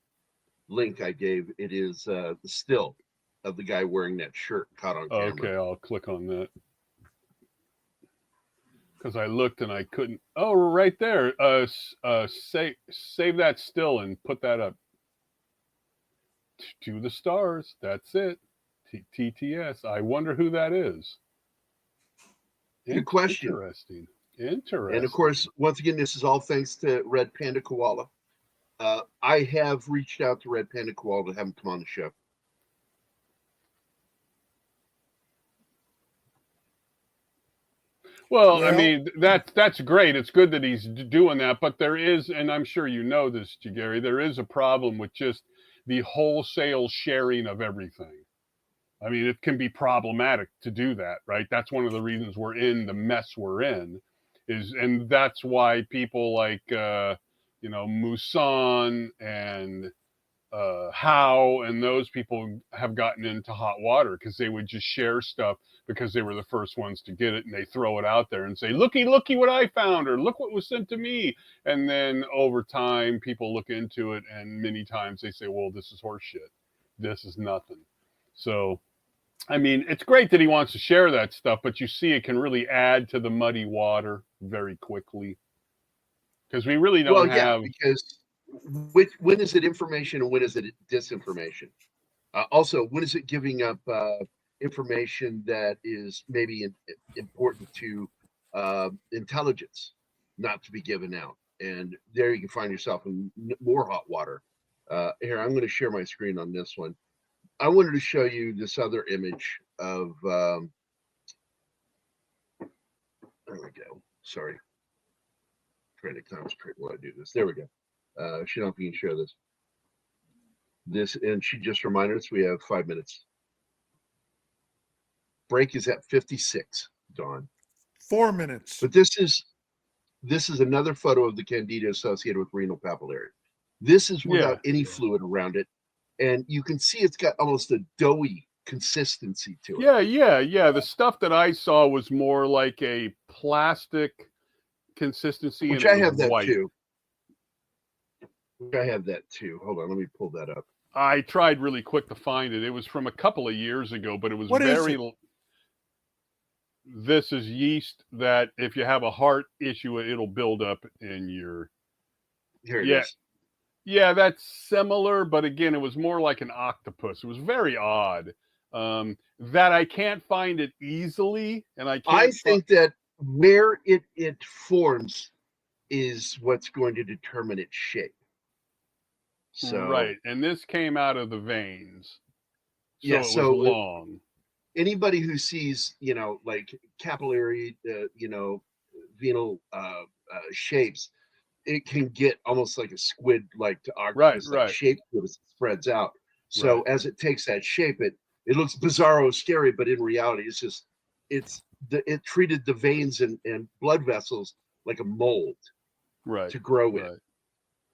link I gave, it is the still of the guy wearing that shirt caught on camera. Okay, I'll click on that because I looked and I couldn't. Oh, right there. Save that still and put that up to the stars. That's it. TTS. I wonder who that is. Good question. Interesting. And of course, once again, this is all thanks to Red Panda Koala. I have reached out to Red Panda Koala to have him come on the show. Well, I mean, that's great. It's good that he's doing that, but there is, and I'm sure you know this, Gerry, there is a problem with just the wholesale sharing of everything. I mean, it can be problematic to do that, right? That's one of the reasons we're in the mess we're in, and that's why people like, Musan and How and those people have gotten into hot water because they would just share stuff because they were the first ones to get it, and they throw it out there and say, looky what I found, or look what was sent to me. And then over time, people look into it, and many times they say, well, this is horseshit. This is nothing. So, I mean, it's great that he wants to share that stuff, but you see it can really add to the muddy water very quickly. Because we really don't have... because when is it information and when is it disinformation? Also, when is it giving up information that is maybe important to intelligence not to be given out? And there you can find yourself in more hot water. Here, I'm going to share my screen on this one. I wanted to show you this other image of, there we go. Sorry. Trying to concentrate while I do this. There we go. She don't know if you can share this. And she just reminded us we have 5 minutes. Break is at 56, Dawn. 4 minutes. But this is another photo of the candida associated with renal papillary. This is without any fluid around it. And you can see it's got almost a doughy consistency to it. Yeah. The stuff that I saw was more like a plastic consistency. Which I have that too. I have that too. Hold on, let me pull that up. I tried really quick to find it. It was from a couple of years ago, but it was This is yeast that if you have a heart issue, it'll build up in your... Here it is. Yeah, that's similar, but again, it was more like an octopus. It was very odd. That I can't find it easily, and I think that where it forms is what's going to determine its shape. So right, and this came out of the veins. So yeah, it was long. Anybody who sees, like capillary, venal shapes, it can get almost like a squid, like to octopus shape as it spreads out. So as it takes that shape, it looks bizarro, scary, but in reality, it treated the veins and blood vessels like a mold, to grow in.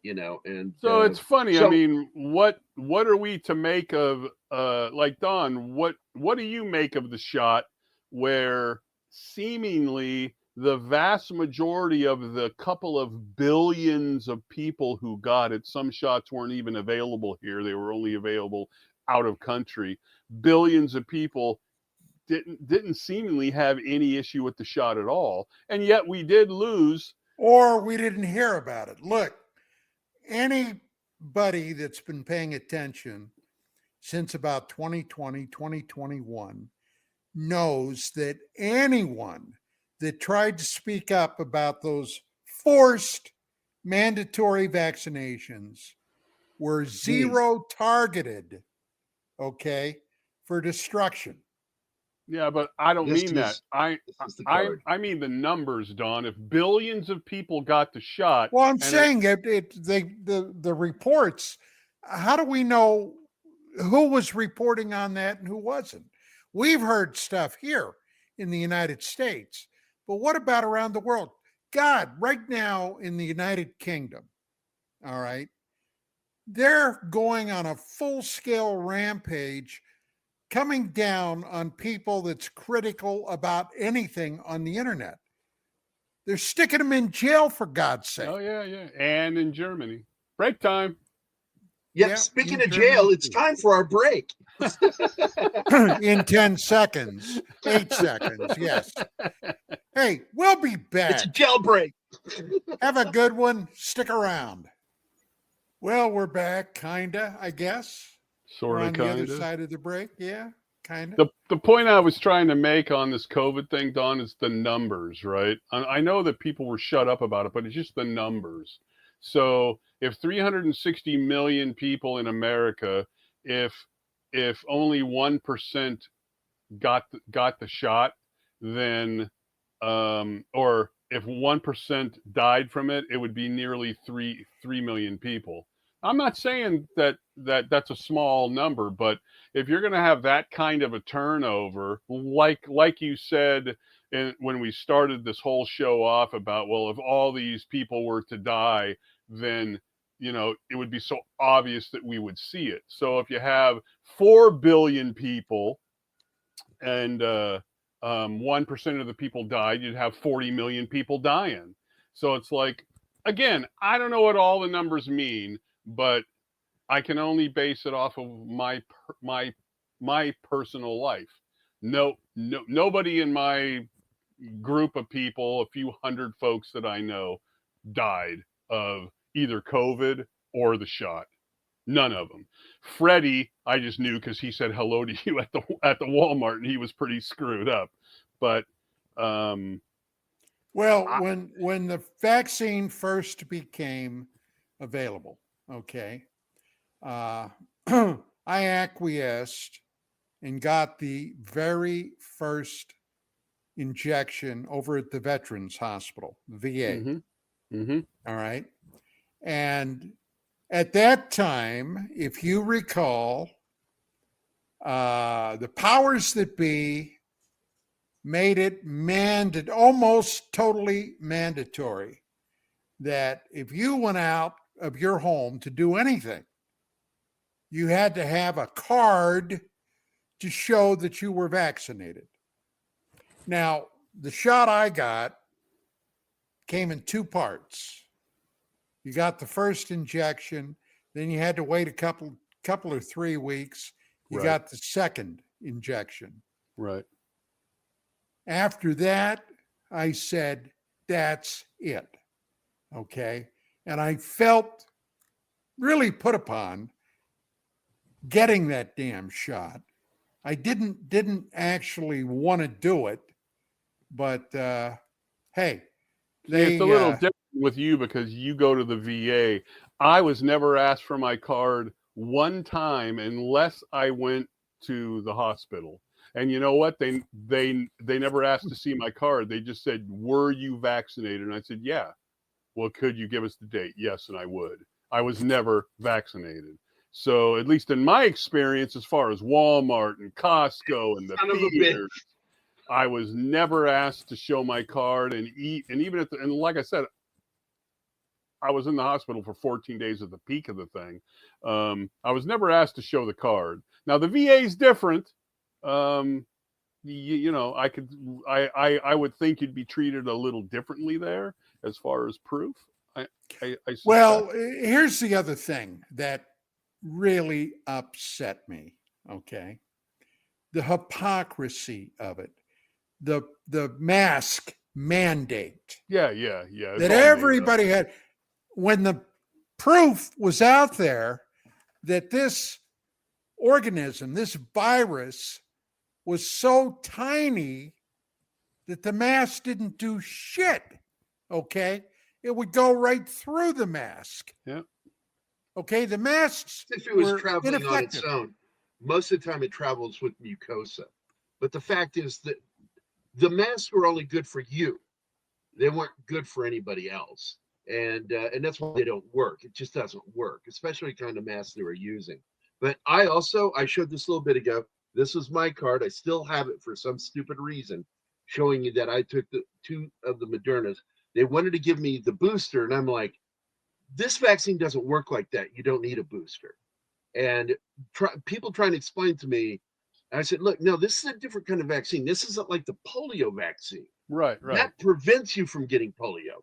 And so it's funny. I mean, what are we to make of like Don? What do you make of the shot where seemingly the vast majority of the couple of billions of people who got it, some shots weren't even available here, they were only available out of country, billions of people didn't seemingly have any issue with the shot at all, and yet we did lose. Or we didn't hear about it. Look, anybody that's been paying attention since about 2020, 2021 knows that anyone that tried to speak up about those forced mandatory vaccinations were zero targeted, okay, for destruction. Yeah, but I don't mean that. I mean the numbers, Don. If billions of people got the shot. Well, I'm saying the reports, how do we know who was reporting on that and who wasn't? We've heard stuff here in the United States, but what about around the world? God, right now in the United Kingdom, all right, they're going on a full-scale rampage, coming down on people that's critical about anything on the internet. They're sticking them in jail, for God's sake. Oh, yeah. And in Germany. Break time. Yep. Speaking of jail, it's time for our break. In 10 seconds, 8 seconds, yes. Hey, we'll be back. It's a jail break. Have a good one. Stick around. Well, we're back, kinda, I guess. Sort of, on the other side of the break, yeah, kind of. The point I was trying to make on this COVID thing, Don, is the numbers, right? I know that people were shut up about it, but it's just the numbers. So if 360 million people in America, if only 1% got the shot, then or if 1% died from it, it would be nearly 3 million people. I'm not saying that's a small number, but if you're going to have that kind of a turnover, like you said when we started this whole show off about, well, if all these people were to die, then it would be so obvious that we would see it. So if you have 4 billion people and 1% of the people died, you'd have 40 million people dying. So it's like, again, I don't know what all the numbers mean, but I can only base it off of my personal life. Nobody in my group of people, a few hundred folks that I know, died of either COVID or the shot. None of them. Freddie, I just knew because he said hello to you at the Walmart, and he was pretty screwed up. But when the vaccine first became available, okay, I acquiesced and got the very first injection over at the Veterans Hospital, the VA. Mm-hmm. All right. And at that time, if you recall, the powers that be made it almost totally mandatory that if you went out of your home to do anything, you had to have a card to show that you were vaccinated. Now, the shot I got came in 2 parts. You got the first injection, then you had to wait a couple or 3 weeks. You got the second injection. Right. After that, I said, that's it. Okay. And I felt really put upon getting that damn shot. I didn't actually want to do it, but hey, it's a little different with you because you go to the VA. I was never asked for my card one time unless I went to the hospital. And you know what? They never asked to see my card. They just said, "Were you vaccinated?" And I said, "Yeah." Well, could you give us the date? Yes, and I would. I was never vaccinated. So at least in my experience, as far as Walmart and Costco and the theaters, I was never asked to show my card and even and like I said, I was in the hospital for 14 days at the peak of the thing. I was never asked to show the card. Now the VA is different. I would think you'd be treated a little differently there as far as proof. Well, here's the other thing that really upset me. Okay. the hypocrisy of it, the mask mandate Yeah. It's that all made up. everybody had, when the proof was out there that this organism, this virus, was so tiny that the mask didn't do shit. Okay. It would go right through the mask. Yeah. Okay. The masks If it was were traveling on its ineffective. own, most of the time it travels with mucosa. But the fact is that the masks were only good for you. They weren't good for anybody else. And that's why they don't work. It just doesn't work, especially the kind of masks they were using. But I showed this a little bit ago. This was my card. I still have it for some stupid reason, showing you that I took the 2 of the Modernas. They wanted to give me the booster, and I'm like, this vaccine doesn't work like that. You don't need a booster. And people trying to explain to me, I said, look, no, this is a different kind of vaccine. This isn't like the polio vaccine. Right. That prevents you from getting polio.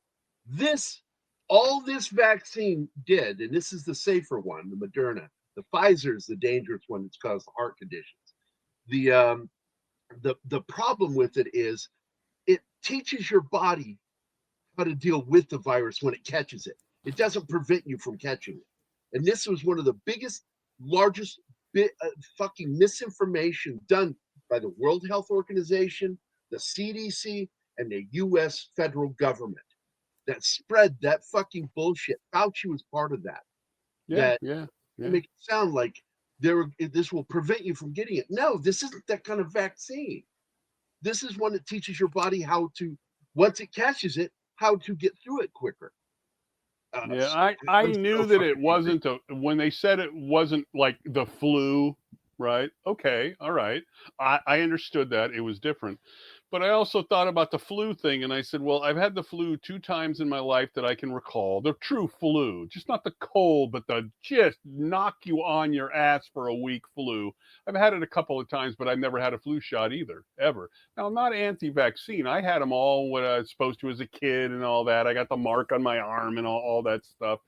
All this vaccine did, and this is the safer one, the Moderna. The Pfizer is the dangerous one that's caused heart conditions. The problem with it is it teaches your body how to deal with the virus when it catches it. It doesn't prevent you from catching it. And this was one of the biggest, largest fucking misinformation done by the World Health Organization, the CDC, and the US federal government that spread that fucking bullshit. Fauci was part of that. Yeah. Make it sound like this will prevent you from getting it. No, this isn't that kind of vaccine. This is one that teaches your body how to, once it catches it, how to get through it quicker. I knew that it wasn't when they said it wasn't like the flu, right? Okay, all right. I understood that it was different. But I also thought about the flu thing, and I said, well, I've had the flu 2 times in my life that I can recall. The true flu, just not the cold, but the just knock you on your ass for a week flu. I've had it a couple of times, but I've never had a flu shot either, ever. Now, I'm not anti-vaccine. I had them all when I was supposed to as a kid and all that. I got the mark on my arm and all that stuff.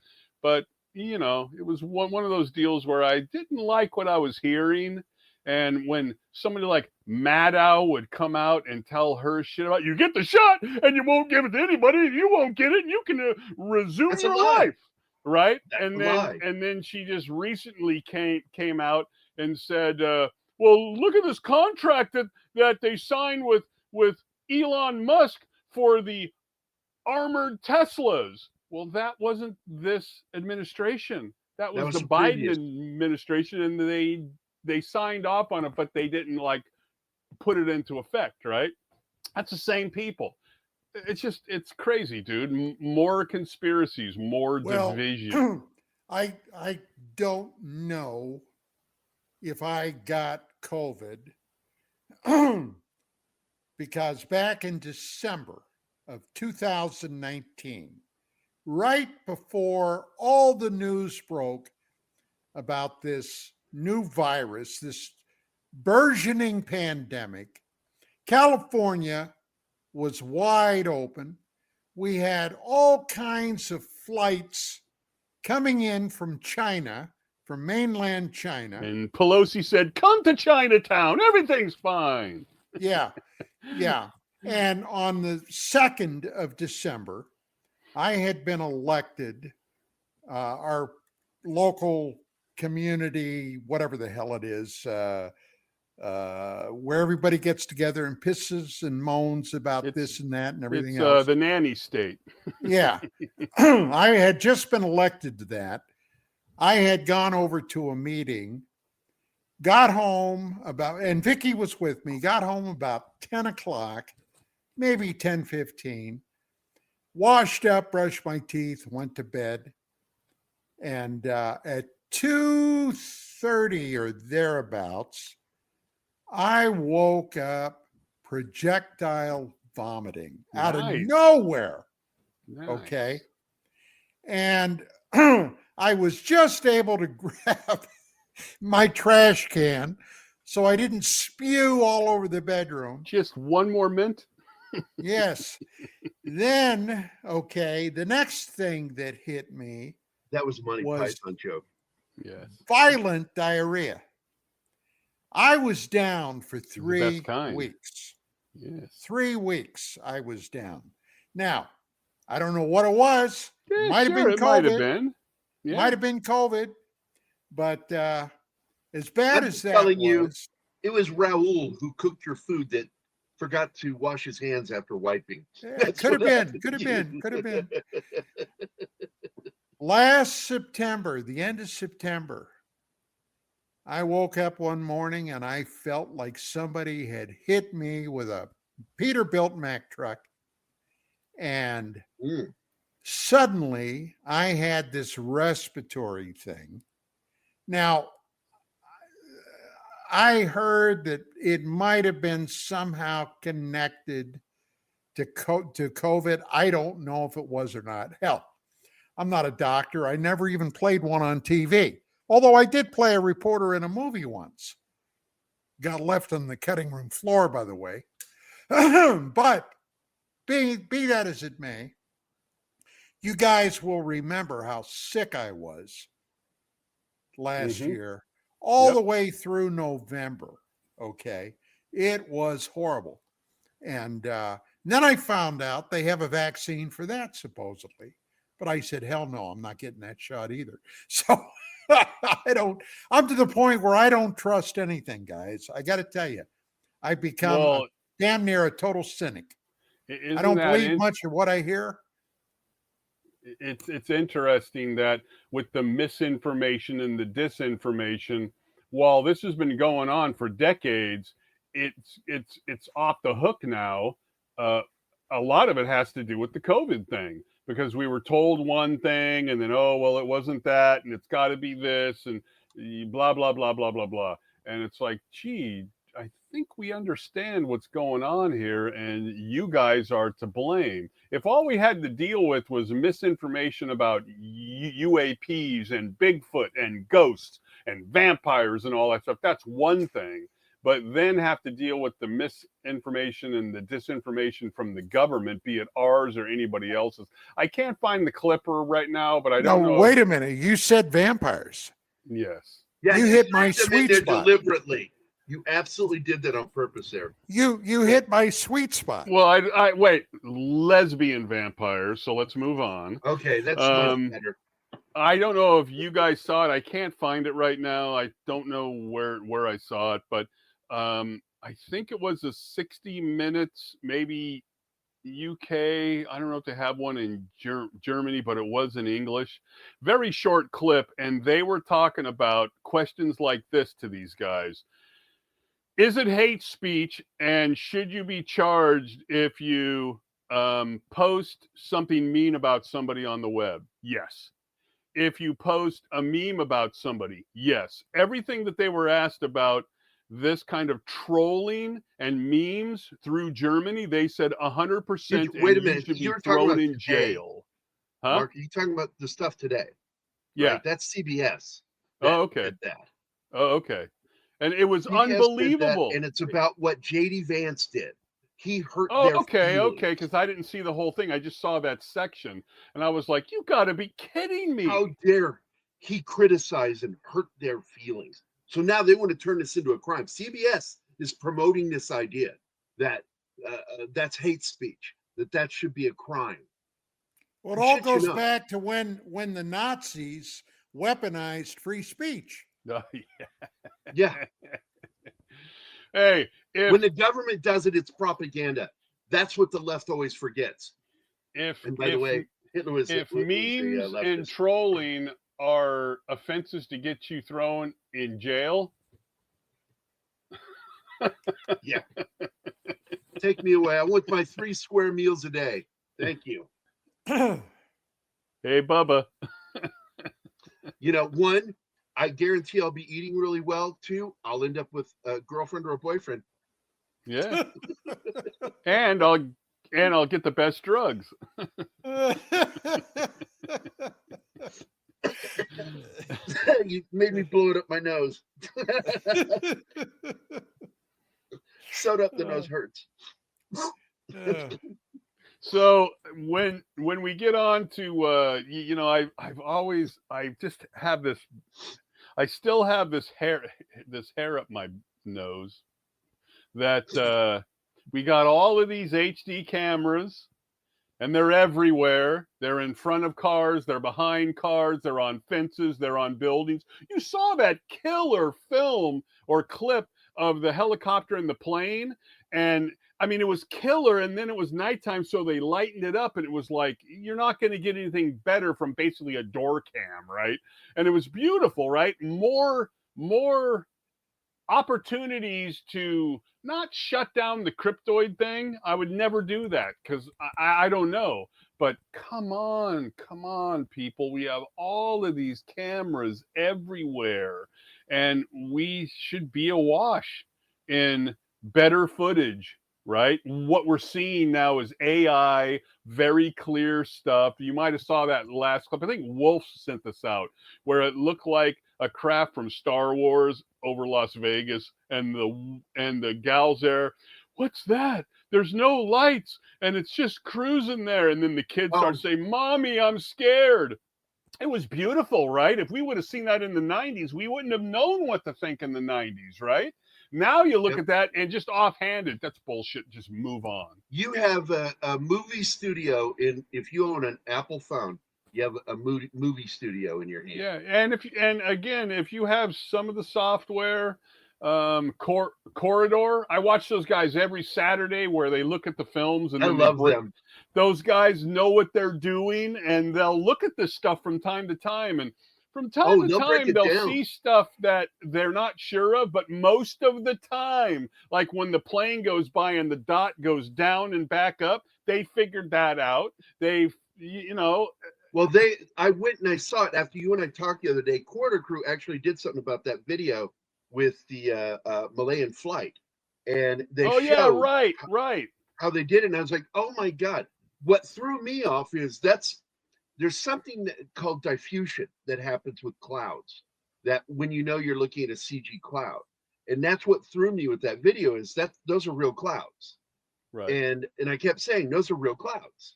But, it was one of those deals where I didn't like what I was hearing. And when somebody like Maddow would come out and tell her shit about, you get the shot and you won't give it to anybody, you won't get it, and you can resume your life, right? And then she just recently came out and said, well, look at this contract that they signed with Elon Musk for the armored Teslas. Well, that wasn't this administration. That was the Biden administration, and they signed off on it, but they didn't put it into effect, right? That's the same people. It's crazy, dude. More conspiracies, more division. I don't know if I got COVID because back in December of 2019, right before all the news broke about this new virus, this burgeoning pandemic, California was wide open. We had all kinds of flights coming in from China, from mainland China. And Pelosi said, come to Chinatown. Everything's fine. Yeah. And on the 2nd of December, I had been elected, our local community, whatever the hell it is, where everybody gets together and pisses and moans about this and that and everything else. The nanny state. Yeah. I had just been elected to that. I had gone over to a meeting, got home and Vicky was with me, got home about 10 o'clock, maybe 10:15, washed up, brushed my teeth, went to bed. And at 2:30 or thereabouts, I woke up projectile vomiting out of nowhere. Nice. Okay. And I was just able to grab my trash can so I didn't spew all over the bedroom. Just one more mint? Yes. Then, the next thing that hit me. That was Monty Python joke. Yes. Violent diarrhea. I was down for the 3 best kind. weeks. Yes. 3 weeks I was down. Now, I don't know what it was. Yeah, Might have sure, been it might have COVID. been. Yeah. Might have been COVID. But as bad I'm as that telling you, was, it was Raul who cooked your food that forgot to wash his hands after wiping. it could have been. Could have been. Could have been. Last September, the end of September, I woke up one morning and I felt like somebody had hit me with a Peterbilt Mack truck. And suddenly I had this respiratory thing. Now, I heard that it might have been somehow connected to COVID. I don't know if it was or not. Hell, I'm not a doctor. I never even played one on TV. Although I did play a reporter in a movie once. Got left on the cutting room floor, by the way. But be that as it may, you guys will remember how sick I was last year, all the way through November. Okay. It was horrible. And then I found out they have a vaccine for that, supposedly. But I said, hell no, I'm not getting that shot either. So I'm to the point where I don't trust anything, guys. I got to tell you, I've become damn near a total cynic. I don't believe much of what I hear. It's interesting that with the misinformation and the disinformation, while this has been going on for decades, it's off the hook now. A lot of it has to do with the COVID thing, because we were told one thing and then, oh, well, it wasn't that, and it's got to be this, and blah, blah, blah, blah, blah, blah. And it's like, gee, I think we understand what's going on here, and you guys are to blame. If all we had to deal with was misinformation about UAPs and Bigfoot and ghosts and vampires and all that stuff, that's one thing. But then have to deal with the misinformation and the disinformation from the government, be it ours or anybody else's. I can't find the clipper right now, but I don't know. Wait a minute. You said vampires. Yes. Yeah, you hit my sweet spot deliberately. You absolutely did that on purpose there. You hit my sweet spot. Well, I wait, lesbian vampires. So let's move on. Okay, that's much better. I don't know if you guys saw it. I can't find it right now. I don't know where I saw it, but I think it was a 60 minutes, maybe UK. I don't know if they have one in Germany, but it was in English. Very short clip, and they were talking about questions like this to these guys. Is it hate speech, and should you be charged if you post something mean about somebody on the web? Yes. If you post a meme about somebody? Yes. Everything that they were asked about this kind of trolling and memes through Germany, they said 100%. Wait a minute, you should you be were talking thrown about in today. jail. Huh? Mark, are you talking about the stuff today? Yeah. Right? That's CBS. Oh, okay. Oh, okay. And it was CBS unbelievable. And it's about what J.D. Vance did. He hurt their feelings. Okay, because I didn't see the whole thing. I just saw that section, and I was like, you got to be kidding me. How dare he criticize and hurt their feelings? So now they want to turn this into a crime. CBS is promoting this idea that that's hate speech, that should be a crime. Well, it all goes back to when the Nazis weaponized free speech. Oh, yeah. Hey, when the government does it, it's propaganda. That's what the left always forgets. And by the way, Hitler was memes and trolling are offenses to get you thrown in jail. Yeah. Take me away. I want my 3 square meals a day. Thank you. Hey, Bubba. You know, 1, I guarantee I'll be eating really well. 2, I'll end up with a girlfriend or a boyfriend. Yeah. and I'll get the best drugs. You made me blow it up my nose. Sewed up the nose hurts. So when we get on to I just have this, I still have this hair up my knows that we got all of these HD cameras, and they're everywhere. They're in front of cars, they're behind cars, they're on fences, they're on buildings. You saw that killer film or clip of the helicopter and the plane, and I mean, it was killer, and then it was nighttime, so they lightened it up, and it was like, you're not going to get anything better from basically a door cam, right? And it was beautiful, right? More opportunities to not shut down the cryptoid thing. I would never do that because I don't know. But come on, people. We have all of these cameras everywhere, and we should be awash in better footage, right? What we're seeing now is AI, very clear stuff. You might have saw that last clip. I think Wolf sent this out, where it looked like a craft from Star Wars over Las Vegas, and the gals there, what's that? There's no lights, and it's just cruising there. And then the kids start saying, "Mommy, I'm scared." It was beautiful, right? If we would have seen that in the 90s, we wouldn't have known what to think in the 90s, right? Now you look at that and just offhanded, that's bullshit. Just move on. You have a movie studio if you own an Apple phone, you have a movie studio in your hand. Yeah, and again, if you have some of the software, Corridor, I watch those guys every Saturday where they look at the films, and I love them. Those guys know what they're doing, and they'll look at this stuff from time to time, and from time to time they'll see stuff that they're not sure of. But most of the time, like when the plane goes by and the dot goes down and back up, they figured that out. Well, I went and I saw it after you and I talked the other day. Quarter Crew actually did something about that video with the Malayan flight, and they showed right how they did it. And I was like, oh my god! What threw me off is there's something called diffusion that happens with clouds. That when you're looking at a CG cloud, and that's what threw me with that video is that those are real clouds, right? And I kept saying those are real clouds.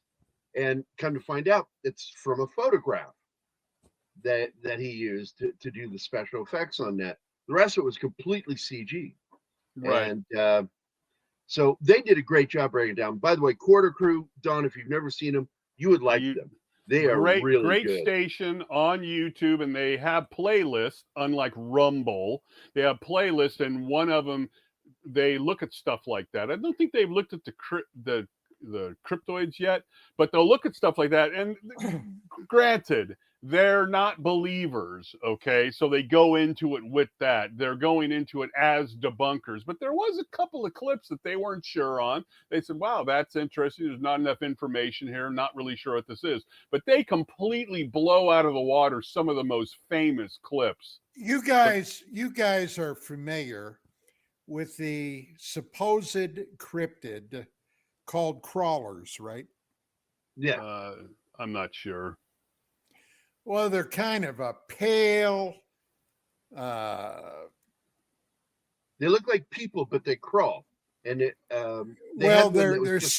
And come to find out, it's from a photograph that he used to do the special effects on that. The rest of it was completely CG. Right. And so they did a great job breaking it down. By the way, Quarter Crew, Don, if you've never seen them, you would like them. They are really great good. Station on YouTube, and they have playlists, unlike Rumble. They have playlists, and one of them, they look at stuff like that. I don't think they've looked at the cryptoids yet, but they'll look at stuff like that. And granted, they're not believers, okay? So they go into it with that. They're going into it as debunkers. But there was a couple of clips that they weren't sure on. They said, wow, that's interesting. There's not enough information here. I'm not really sure what this is. But they completely blow out of the water some of the most famous clips. You guys are familiar with the supposed cryptid called crawlers, right? Yeah. I'm not sure. Well, they're kind of a pale. They look like people, but they crawl. And they're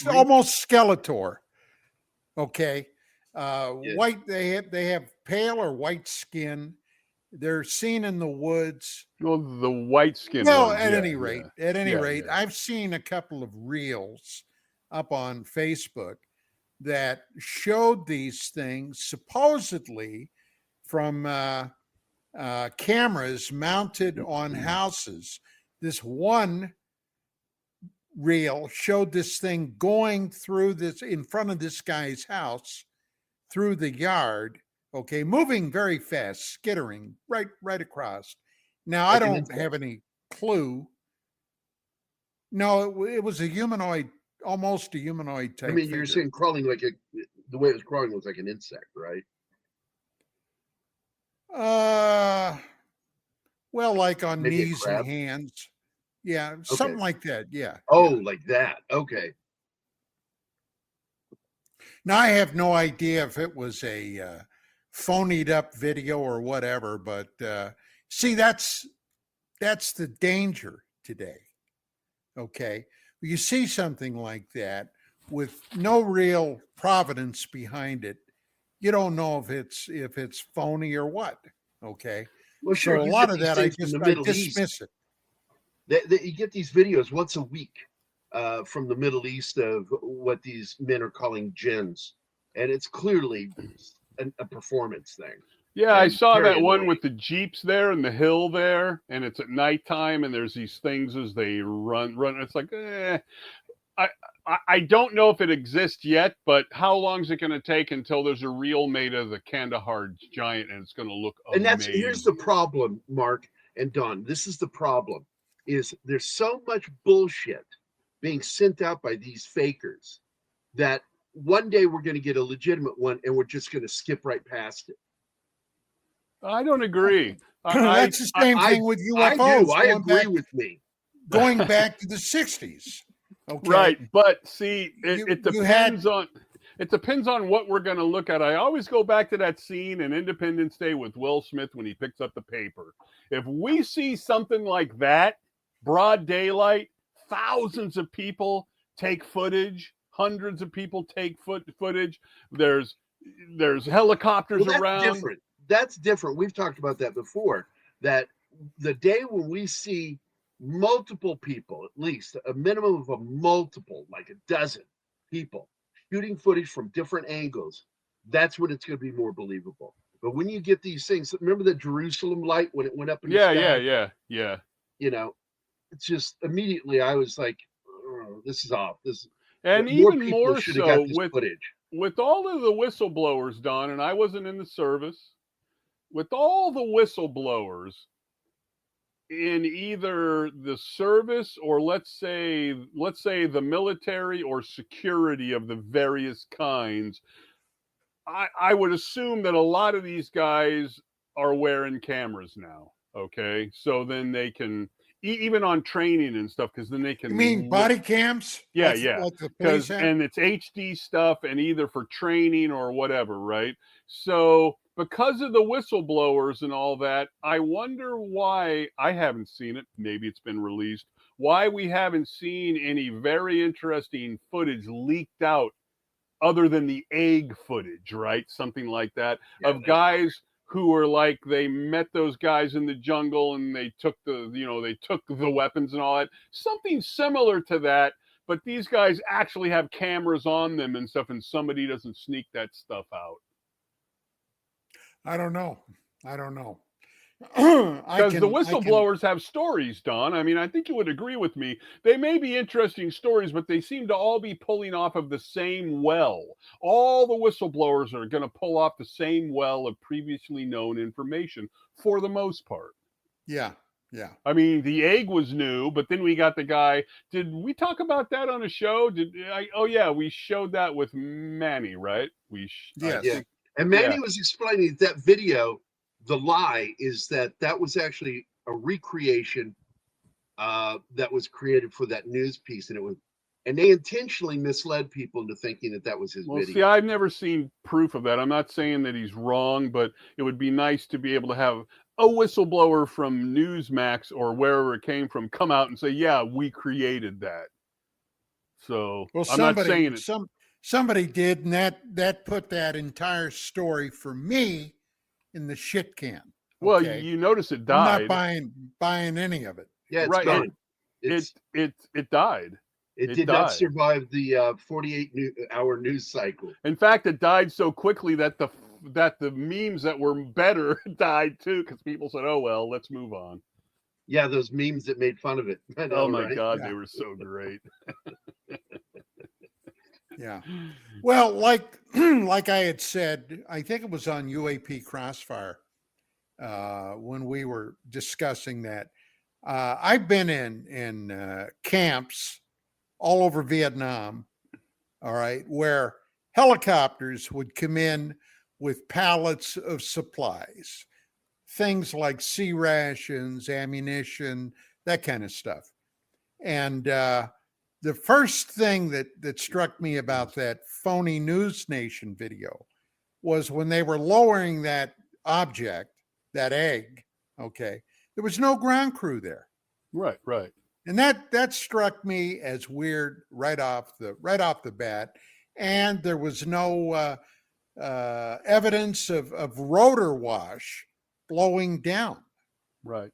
almost Skeletor. Okay. White. They have pale or white skin. They're seen in the woods. Well, the white skin. Well, at any rate, I've seen a couple of reels up on Facebook that showed these things supposedly from cameras mounted on houses. This one reel showed this thing going through in front of this guy's house, through the yard, okay, moving very fast, skittering right across. Now, I don't have any clue. No, it was a humanoid, almost a humanoid type. I mean, you're saying crawling the way it was crawling was like an insect, right? Well, like on Maybe knees and hands. Yeah, something like that. Yeah. Oh, like that. Okay. Now, I have no idea if it was a phonied up video or whatever, but see, that's the danger today. Okay. You see something like that with no real providence behind it. You don't know if it's phony or what. Okay. Well, sure. So a lot of that, I dismiss it. You get these videos once a week from the Middle East of what these men are calling jinns, and it's clearly a performance thing. Yeah, I And saw very that one annoying. with the Jeeps there and the hill there, and it's at nighttime, and there's these things as they run. It's like, I don't know if it exists yet, but how long is it going to take until there's a reel made of the Kandahar giant, and it's going to look amazing? Here's the problem, Mark and Don. This is the problem: is there's so much bullshit being sent out by these fakers that one day we're going to get a legitimate one, and we're just going to skip right past it. I don't agree. That's the same thing with UFOs. I agree with me. Going back to the 60s. Okay. Right, but see, it depends on what we're going to look at. I always go back to that scene in Independence Day with Will Smith when he picks up the paper. If we see something like that, broad daylight, thousands of people take footage, hundreds of people take footage. There's helicopters around. That's different. We've talked about that before. That the day when we see multiple people, at least a minimum of a multiple, like a dozen people shooting footage from different angles, that's when it's going to be more believable. But when you get these things, remember the Jerusalem light when it went up in the sky? Yeah. You know, it's just immediately I was like, oh, this is off. And even more so with all of the whistleblowers, Don, and I wasn't in the service, with all the whistleblowers in either the service or let's say the military or security of the various kinds, I would assume that a lot of these guys are wearing cameras now. Okay, so then they can even on training and stuff, because then they can. You mean body cams? Yeah, like the police have? And it's HD stuff, and either for training or whatever, right? So because of the whistleblowers and all that, I wonder why I haven't seen it. Maybe it's been released. Why we haven't seen any very interesting footage leaked out other than the egg footage, right? Something like that, of guys who were like, they met those guys in the jungle and they took the weapons and all that. Something similar to that, but these guys actually have cameras on them and stuff, and somebody doesn't sneak that stuff out. I don't know. Because the whistleblowers have stories, Don. I mean, I think you would agree with me. They may be interesting stories, but they seem to all be pulling off of the same well. All the whistleblowers are going to pull off the same well of previously known information for the most part. Yeah. I mean, the egg was new, but then we got the guy. Did we talk about that on a show? We showed that with Manny, right? And Manny was explaining that video. The lie is that was actually a recreation that was created for that news piece, and they intentionally misled people into thinking that was his video. See, I've never seen proof of that. I'm not saying that he's wrong, but it would be nice to be able to have a whistleblower from Newsmax or wherever it came from come out and say, "Yeah, we created that." So I'm not saying it. Somebody did, and that put that entire story for me in the shit can. Okay? Well, you notice it died. I'm not buying any of it. Yeah, it's gone. It died. It did not survive the 48-hour news cycle. In fact, it died so quickly that the memes that were better died too, because people said, "Oh well, let's move on." Yeah, those memes that made fun of it. Oh my God, they were so great. Yeah. Well, like I had said, I think it was on UAP Crossfire when we were discussing that. I've been in camps all over Vietnam, all right, where helicopters would come in with pallets of supplies, things like sea rations, ammunition, that kind of stuff. And the first thing that struck me about that phony News Nation video was when they were lowering that object, that egg, okay, there was no ground crew there. Right. And that struck me as weird right off the bat. And there was no evidence of rotor wash blowing down. Right.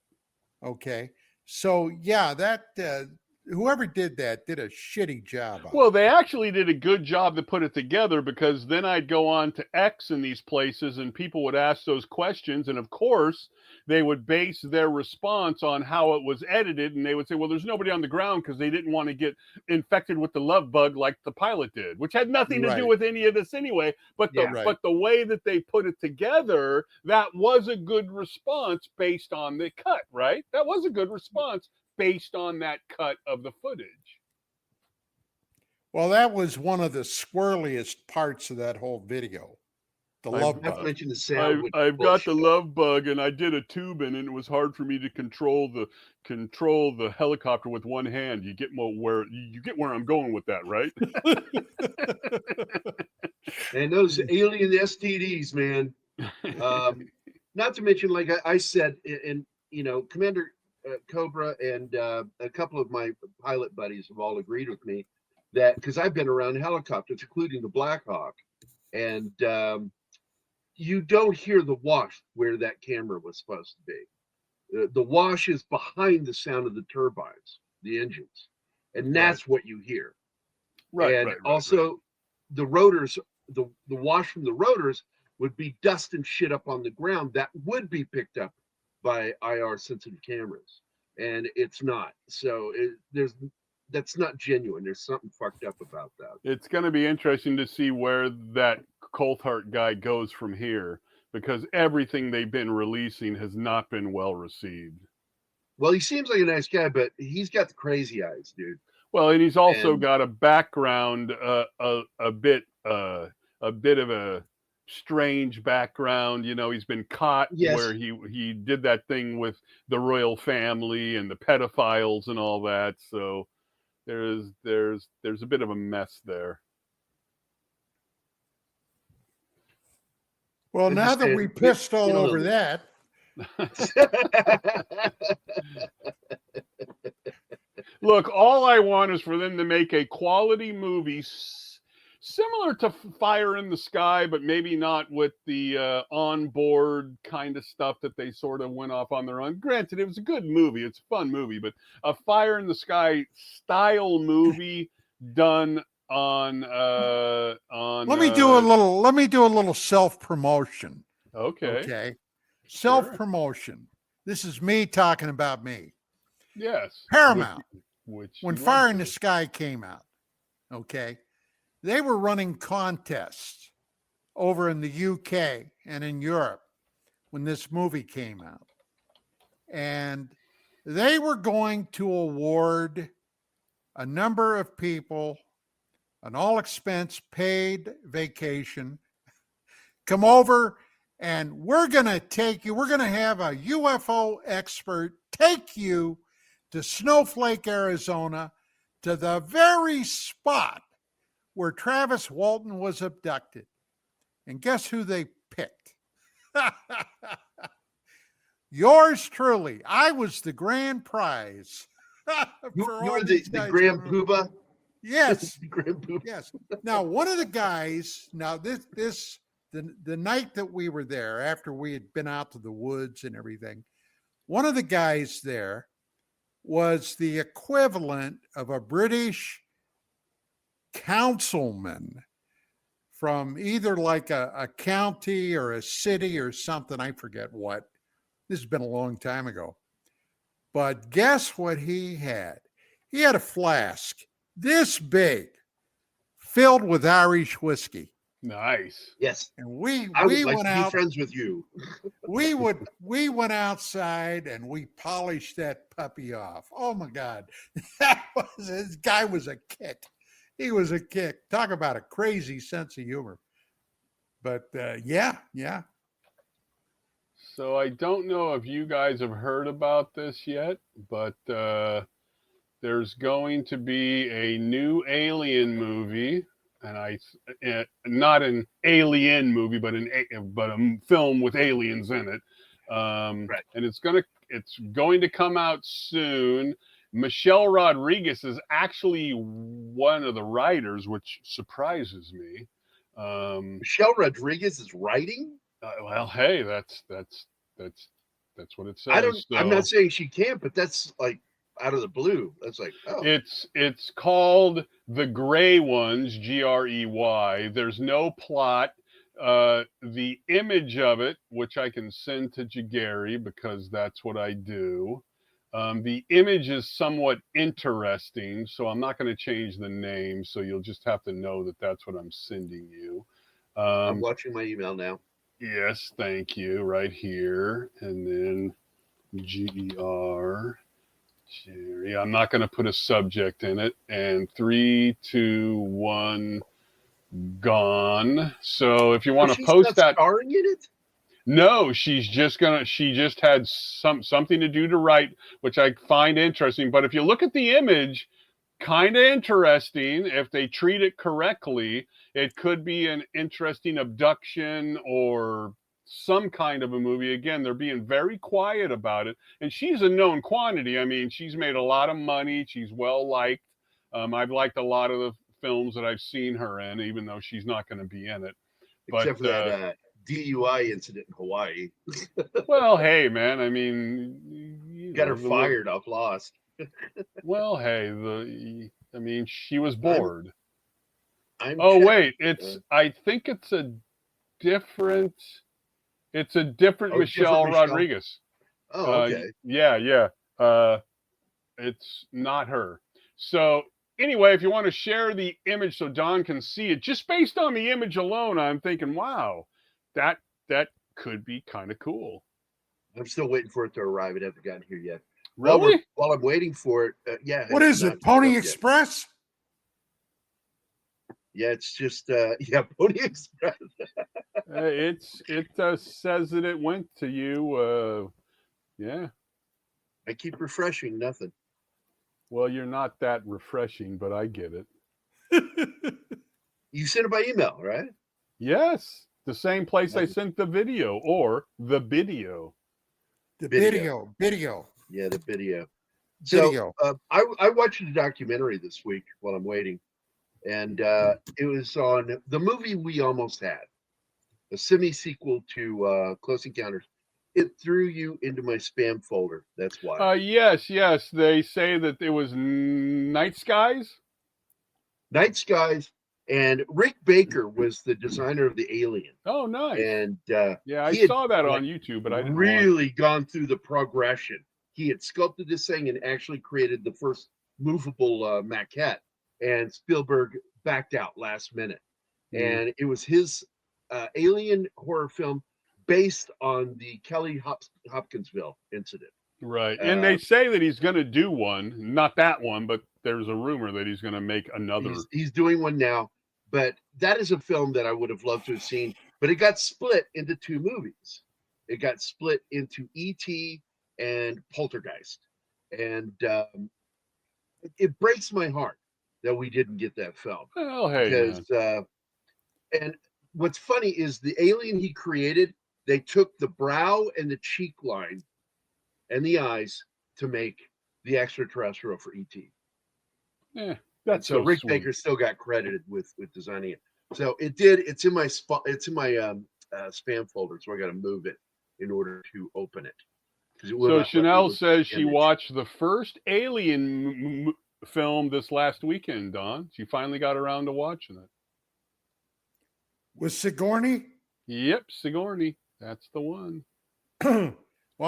Okay. So yeah, that whoever did that did a shitty job. Well, they actually did a good job to put it together, because then I'd go on to X in these places and people would ask those questions. And of course, they would base their response on how it was edited. And they would say, well, there's nobody on the ground because they didn't want to get infected with the love bug like the pilot did, which had nothing to do with any of this anyway. But but the way that they put it together, that was a good response based on the cut, right? That was a good response based on that cut of the footage. Well, that was one of the squirreliest parts of that whole video. The love bug. Mentioned the sound. I've got the love bug, and I did a tubing, and it was hard for me to control the helicopter with one hand. You get where I'm going with that, right? And those alien STDs, man. Not to mention, like I said, and Commander Cobra and a couple of my pilot buddies have all agreed with me that, because I've been around helicopters, including the Black Hawk, and you don't hear the wash where that camera was supposed to be. The wash is behind the sound of the turbines, the engines, and that's what you hear. Also, the rotors, the wash from the rotors would be dust and shit up on the ground that would be picked up by IR sensitive cameras, and it's not. So that's not genuine. There's something fucked up about that. It's going to be interesting to see where that Coulthard guy goes from here, because everything they've been releasing has not been well received. Well, he seems like a nice guy, but he's got the crazy eyes, dude. Well, and he's also got a background, a bit of a strange background. He's been caught where he did that thing with the royal family and the pedophiles and all that. So there's a bit of a mess there. Well, now that we pissed all over that. Look, all I want is for them to make a quality movie similar to Fire in the Sky, but maybe not with the on-board kind of stuff that they sort of went off on their own. Granted, it was a good movie. It's a fun movie, but a Fire in the Sky style movie done on let me do a little self-promotion. Okay. Self-promotion. This is me talking about me. Yes. Paramount. When Fire in the Sky came out, they were running contests over in the UK and in Europe when this movie came out. And they were going to award a number of people an all-expense paid vacation, come over, and we're going to have a UFO expert take you to Snowflake, Arizona, to the very spot where Travis Walton was abducted. And guess who they picked? Yours truly. I was the grand prize. You were the grand poobah? Yes. Yes. Now, one of the guys, the night that we were there, after we had been out to the woods and everything, one of the guys there was the equivalent of a British councilman from either like a county or a city or something. I forget what. This has been a long time ago. But guess what he had? He had a flask this big, filled with Irish whiskey. Nice. Yes. And we would like went to out. Be friends with you. we went outside and we polished that puppy off. Oh my God, this guy was a kick. He was a kick. Talk about a crazy sense of humor. But yeah. So I don't know if you guys have heard about this yet, but there's going to be a new Alien movie, and not an Alien movie, but a film with aliens in it. Right. And it's going to come out soon. Michelle Rodriguez is actually one of the writers, which surprises me. Michelle Rodriguez is writing? Well, hey, that's That's what it says. I'm not saying she can't, but that's like out of the blue. That's like, oh. It's called The Gray Ones, Grey. There's no plot. The image of it, which I can send to Gerry because that's what I do. The image is somewhat interesting, so I'm not going to change the name. So you'll just have to know that that's what I'm sending you. I'm watching my email now. Yes, thank you. Right here, and then GER. Gerry. I'm not going to put a subject in it. And 3, 2, 1, gone. So if you want to post that, starring in it. no, she just had something to do to write, which I find interesting. But if you look at the image, kind of interesting. If they treat it correctly, it could be an interesting abduction or some kind of a movie. Again, they're being very quiet about it. And she's a known quantity. I mean, she's made a lot of money. She's well liked. I've liked a lot of the films that I've seen her in, even though she's not going to be in it. Except for that DUI incident in Hawaii. Well, hey, man. I mean, you got her fired off Lost. Well, hey, she was bored. Wait, I think it's a different Michelle Rodriguez. Oh, okay. Yeah. It's not her. So anyway, if you want to share the image so Don can see it, just based on the image alone, I'm thinking, wow, that could be kind of cool. I'm still waiting for it to arrive. It hasn't gotten here yet. Really? While I'm waiting for it, yeah. What is it, Pony Express? Yeah, it's just Pony Express. It says that it went to you. Yeah. I keep refreshing, nothing. Well, you're not that refreshing, but I get it. You sent it by email, right? Yes, the same place I sent the video or the video. The video. Yeah, the video. So I watched a documentary this week while I'm waiting, and it was on the movie We Almost Had, a semi-sequel to Close Encounters. It threw you into my spam folder. That's why. Yes. They say that it was Night Skies. Night Skies, and Rick Baker was the designer of the Alien. Oh, nice. And I saw that on YouTube, but I didn't really gone through the progression. He had sculpted this thing and actually created the first movable maquette. And Spielberg backed out last minute. And it was his alien horror film based on the Kelly Hopkinsville incident. Right. And they say that he's going to do one, not that one, but there's a rumor that he's going to make another. He's doing one now, but that is a film that I would have loved to have seen, but it got split into two movies. It got split into E.T. and Poltergeist. And it breaks my heart that we didn't get that film. Oh, hey. Because, and what's funny is the alien he created, they took the brow and the cheek line and the eyes to make the extraterrestrial for E.T. Yeah, that's so Rick sweet. Baker still got credited with designing it. So it did. It's in my spam folder, so I got to move it in order to open it. So Chanel says she watched the first Alien film this last weekend. Don, she finally got around to watching it. With Sigourney? Yep, Sigourney. That's the one. Well,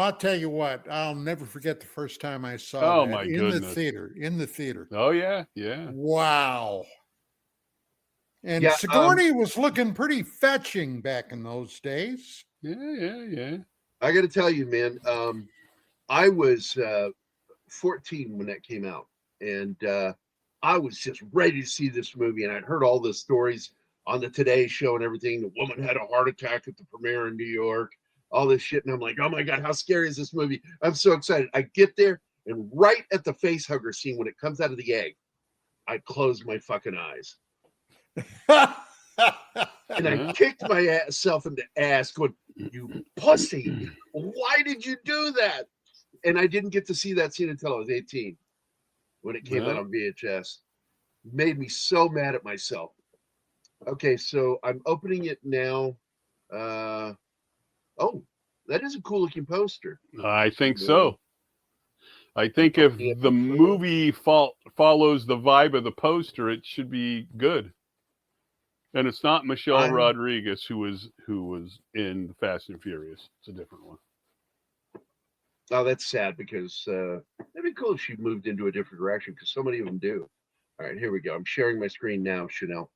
I'll tell you what, I'll never forget the first time I saw that in the theater. Oh, yeah. Wow. And Sigourney was looking pretty fetching back in those days. Yeah. I got to tell you, man, I was 14 when that came out, and I was just ready to see this movie, and I'd heard all the stories on the Today Show and everything. The woman had a heart attack at the premiere in New York. All this shit, and I'm like, oh my God, how scary is this movie? I'm so excited. I get there, and right at the face hugger scene, when it comes out of the egg, I close my fucking eyes. And I kicked myself in the ass going, you pussy, why did you do that? And I didn't get to see that scene until I was 18 when it came out on VHS. It made me so mad at myself. Okay, so I'm opening it now. Oh, That is a cool looking poster. I think so. I think if the movie follows the vibe of the poster, it should be good. And it's not Michelle Rodriguez who was in Fast and Furious. It's a different one. Oh, that's sad because that'd be cool if she moved into a different direction because so many of them do. All right, here we go. I'm sharing my screen now, Chanel.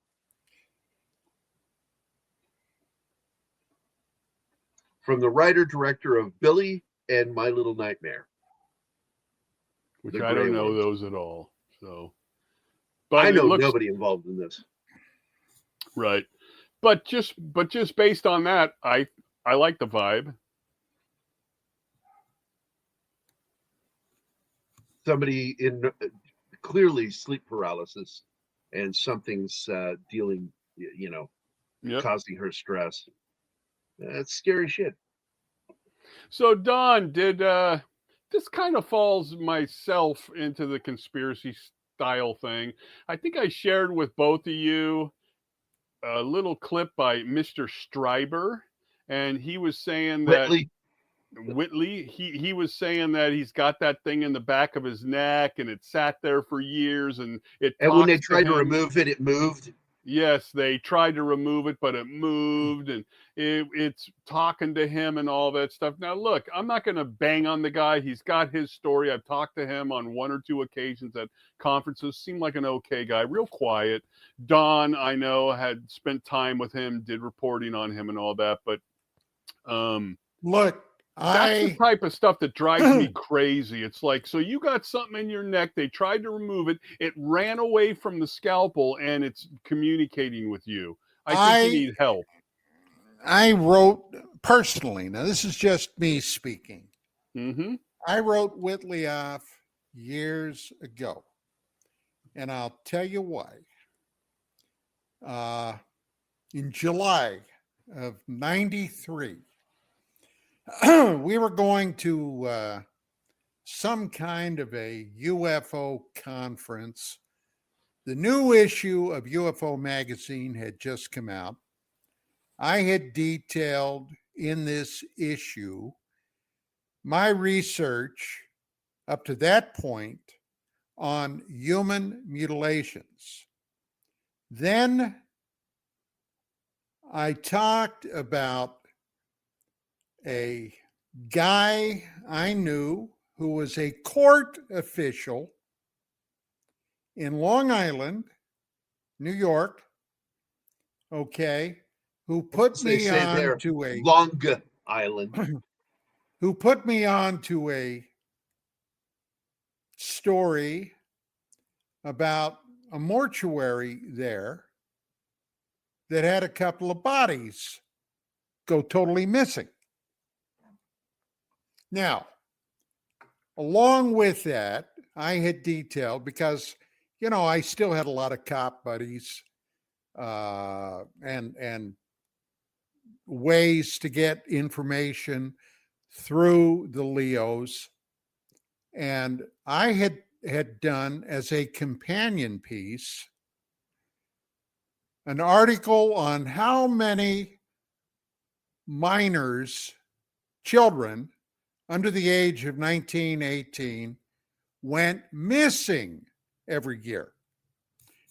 From the writer-director of Billy and My Little Nightmare. Which I don't know those at all. So, but I know nobody involved in this. Right. But just based on that, I like the vibe. Somebody in clearly sleep paralysis and something's dealing, causing her stress. That's scary shit. So, Don, did this kind of falls myself into the conspiracy style thing. I think I shared with both of you a little clip by Mr. Stryber, and he was saying that Whitley, he was saying that he's got that thing in the back of his neck and it sat there for years and when they tried to remove it, it moved. Yes, they tried to remove it, but it moved and it's talking to him and all that stuff. Now, look, I'm not going to bang on the guy. He's got his story. I've talked to him on one or two occasions at conferences. Seemed like an okay guy, real quiet. Don, I know, had spent time with him, did reporting on him and all that. But look, that's the type of stuff that drives me crazy. It's like, so you got something in your neck. They tried to remove it. It ran away from the scalpel and it's communicating with you. I think you need help. I wrote personally, now this is just me speaking. Mm-hmm. I wrote Whitley off years ago. And I'll tell you why. In July of 93, we were going to some kind of a UFO conference. The new issue of UFO magazine had just come out. I had detailed in this issue my research up to that point on human mutilations. Then I talked about a guy I knew who was a court official in Long Island, New York, who put me on to a Long Island, who put me on to a story about a mortuary there that had a couple of bodies go totally missing. Now, along with that, I had detailed because, I still had a lot of cop buddies and ways to get information through the Leos. And I had done as a companion piece an article on how many minors, children under the age of 19, 18 went missing every year.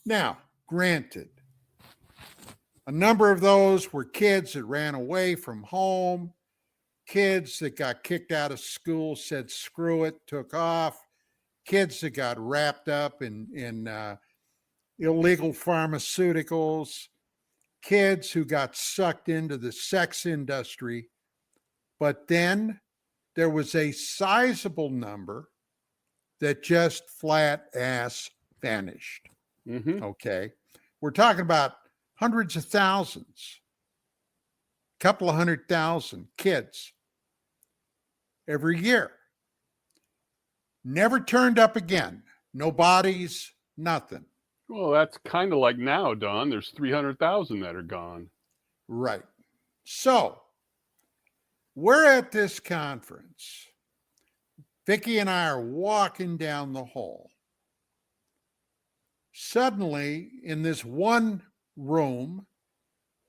Now, granted, a number of those were kids that ran away from home, kids that got kicked out of school, said screw it, took off, kids that got wrapped up in illegal pharmaceuticals, kids who got sucked into the sex industry. But then there was a sizable number that just flat ass vanished. Mm-hmm. Okay. We're talking about hundreds of thousands, a couple of 100,000 kids every year. Never turned up again. No bodies, nothing. Well, that's kind of like now, Don. There's 300,000 that are gone. Right. So we're at this conference. Vicki and I are walking down the hall. Suddenly, in this one room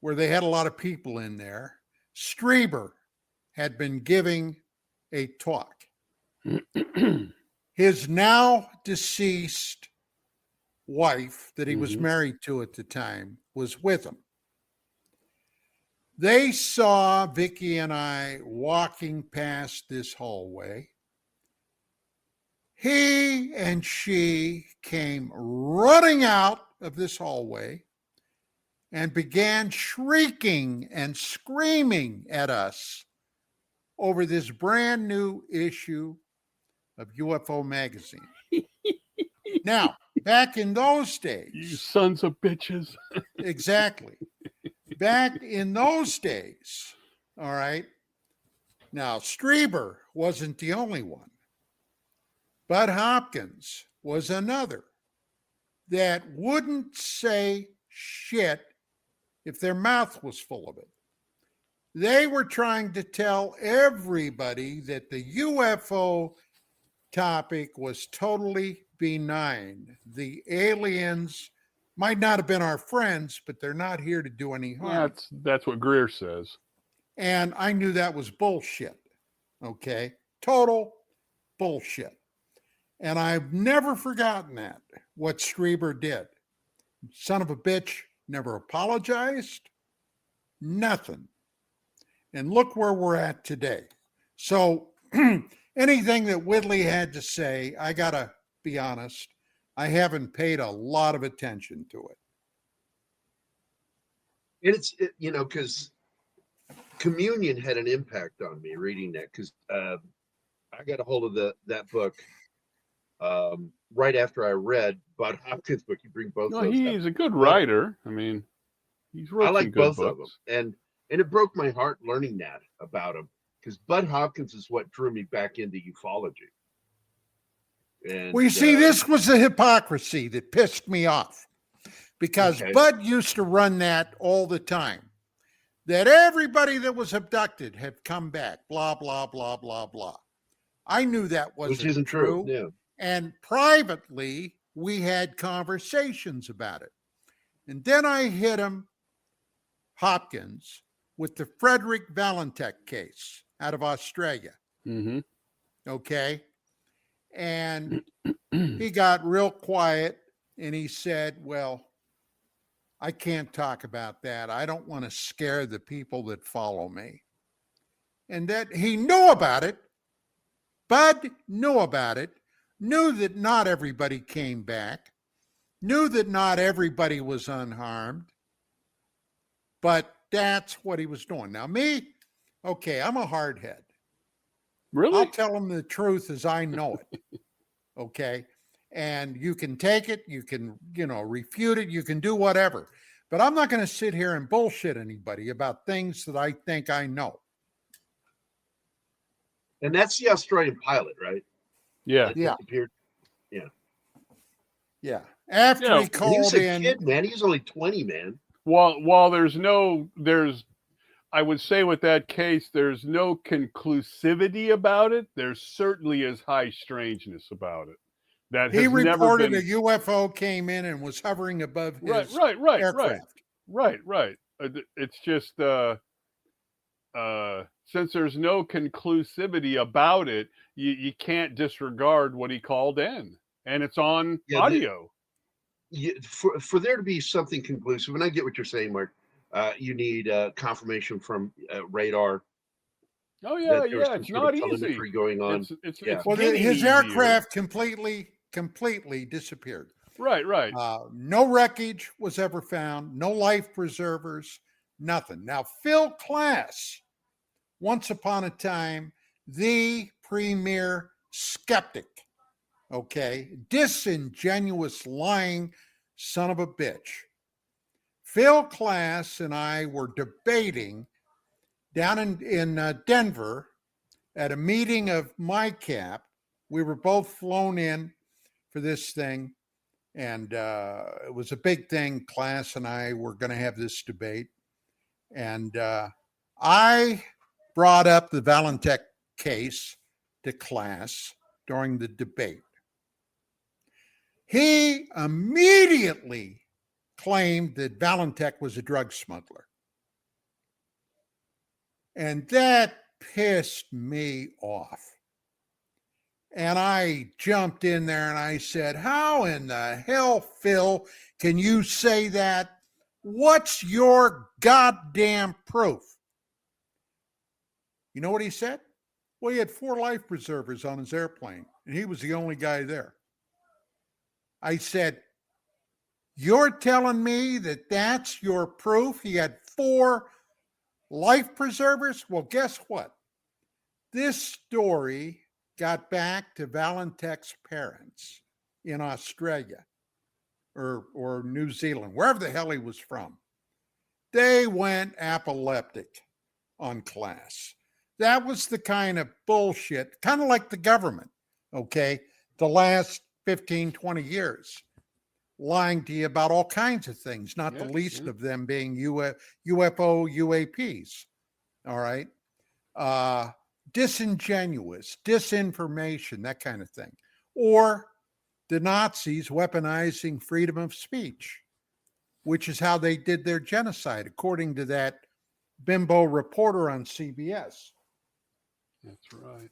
where they had a lot of people in there, Stryber had been giving a talk. His now deceased wife that he was married to at the time was with him. They saw Vicky and I walking past this hallway. He and she came running out of this hallway and began shrieking and screaming at us over this brand new issue of UFO magazine. Now, back in those days, You sons of bitches. exactly. Back in those days, all right. Now, Strieber wasn't the only one. Bud Hopkins was another that wouldn't say shit if their mouth was full of it. They were trying to tell everybody that the UFO topic was totally benign. The aliens might not have been our friends, but they're not here to do any harm. That's what Greer says. And I knew that was bullshit. Okay? Total bullshit. And I've never forgotten that, what Strieber did. Son of a bitch, never apologized, nothing. And look where we're at today. So anything that Whitley had to say, I got to be honest, I haven't paid a lot of attention to it. And it's, because Communion had an impact on me reading that, because I got a hold of that book right after I read Bud Hopkins' book. You bring both. No, he's a good writer. I mean, he's wrote I like good both books. of them, and it broke my heart learning that about him, because Bud Hopkins is what drew me back into ufology. And, well, you see, this was the hypocrisy that pissed me off, because Bud used to run that all the time, that everybody that was abducted had come back, blah, blah, blah, blah, blah. I knew that wasn't which isn't true. Yeah. And privately, we had conversations about it. And then I hit him, Hopkins, with the Frederick Valentek case out of Australia. Okay. And he got real quiet and he said, well, I can't talk about that. I don't want to scare the people that follow me. And that he knew about it. Bud knew about it, knew that not everybody came back, knew that not everybody was unharmed, but that's what he was doing. Now, me, okay, I'm a hardhead. Really? I'll tell him the truth as I know it. Okay. And you can take it, you can, refute it, you can do whatever. But I'm not going to sit here and bullshit anybody about things that I think I know. And that's the Australian pilot, right? Yeah. Yeah. Yeah. Yeah. After he called he was a in. kid, man. He was only 20, man. While I would say with that case, there's no conclusivity about it. There certainly is high strangeness about it. That he has reported never been... a UFO came in and was hovering above his aircraft. Right. It's just since there's no conclusivity about it, you can't disregard what he called in, and it's on audio. For there to be something conclusive, and I get what you're saying, Mark. You need confirmation from radar. Oh yeah, it's not easy. Going on. It's his aircraft completely disappeared. Right. No wreckage was ever found. No life preservers. Nothing. Now, Phil Klass, once upon a time, the premier skeptic. Okay, disingenuous, lying son of a bitch. Phil Klass and I were debating down in Denver at a meeting of MICAP. We were both flown in for this thing, and it was a big thing. Klass and I were going to have this debate, and I brought up the Valentek case to Klass during the debate. He immediately claimed that Valentek was a drug smuggler. And that pissed me off. And I jumped in there and I said, how in the hell, Phil, can you say that? What's your goddamn proof? You know what he said? Well, he had 4 life preservers on his airplane, and he was the only guy there. I said, you're telling me that that's your proof? He had 4 life preservers? Well, guess what? This story got back to Valentech's parents in Australia or New Zealand, wherever the hell he was from. They went apoplectic on class. That was the kind of bullshit, kind of like the government, okay, the last 15, 20 years, lying to you about all kinds of things, not the least of them being UFO, UAPs, all right? Disingenuous, disinformation, that kind of thing. Or the Nazis weaponizing freedom of speech, which is how they did their genocide, according to that bimbo reporter on CBS. That's right.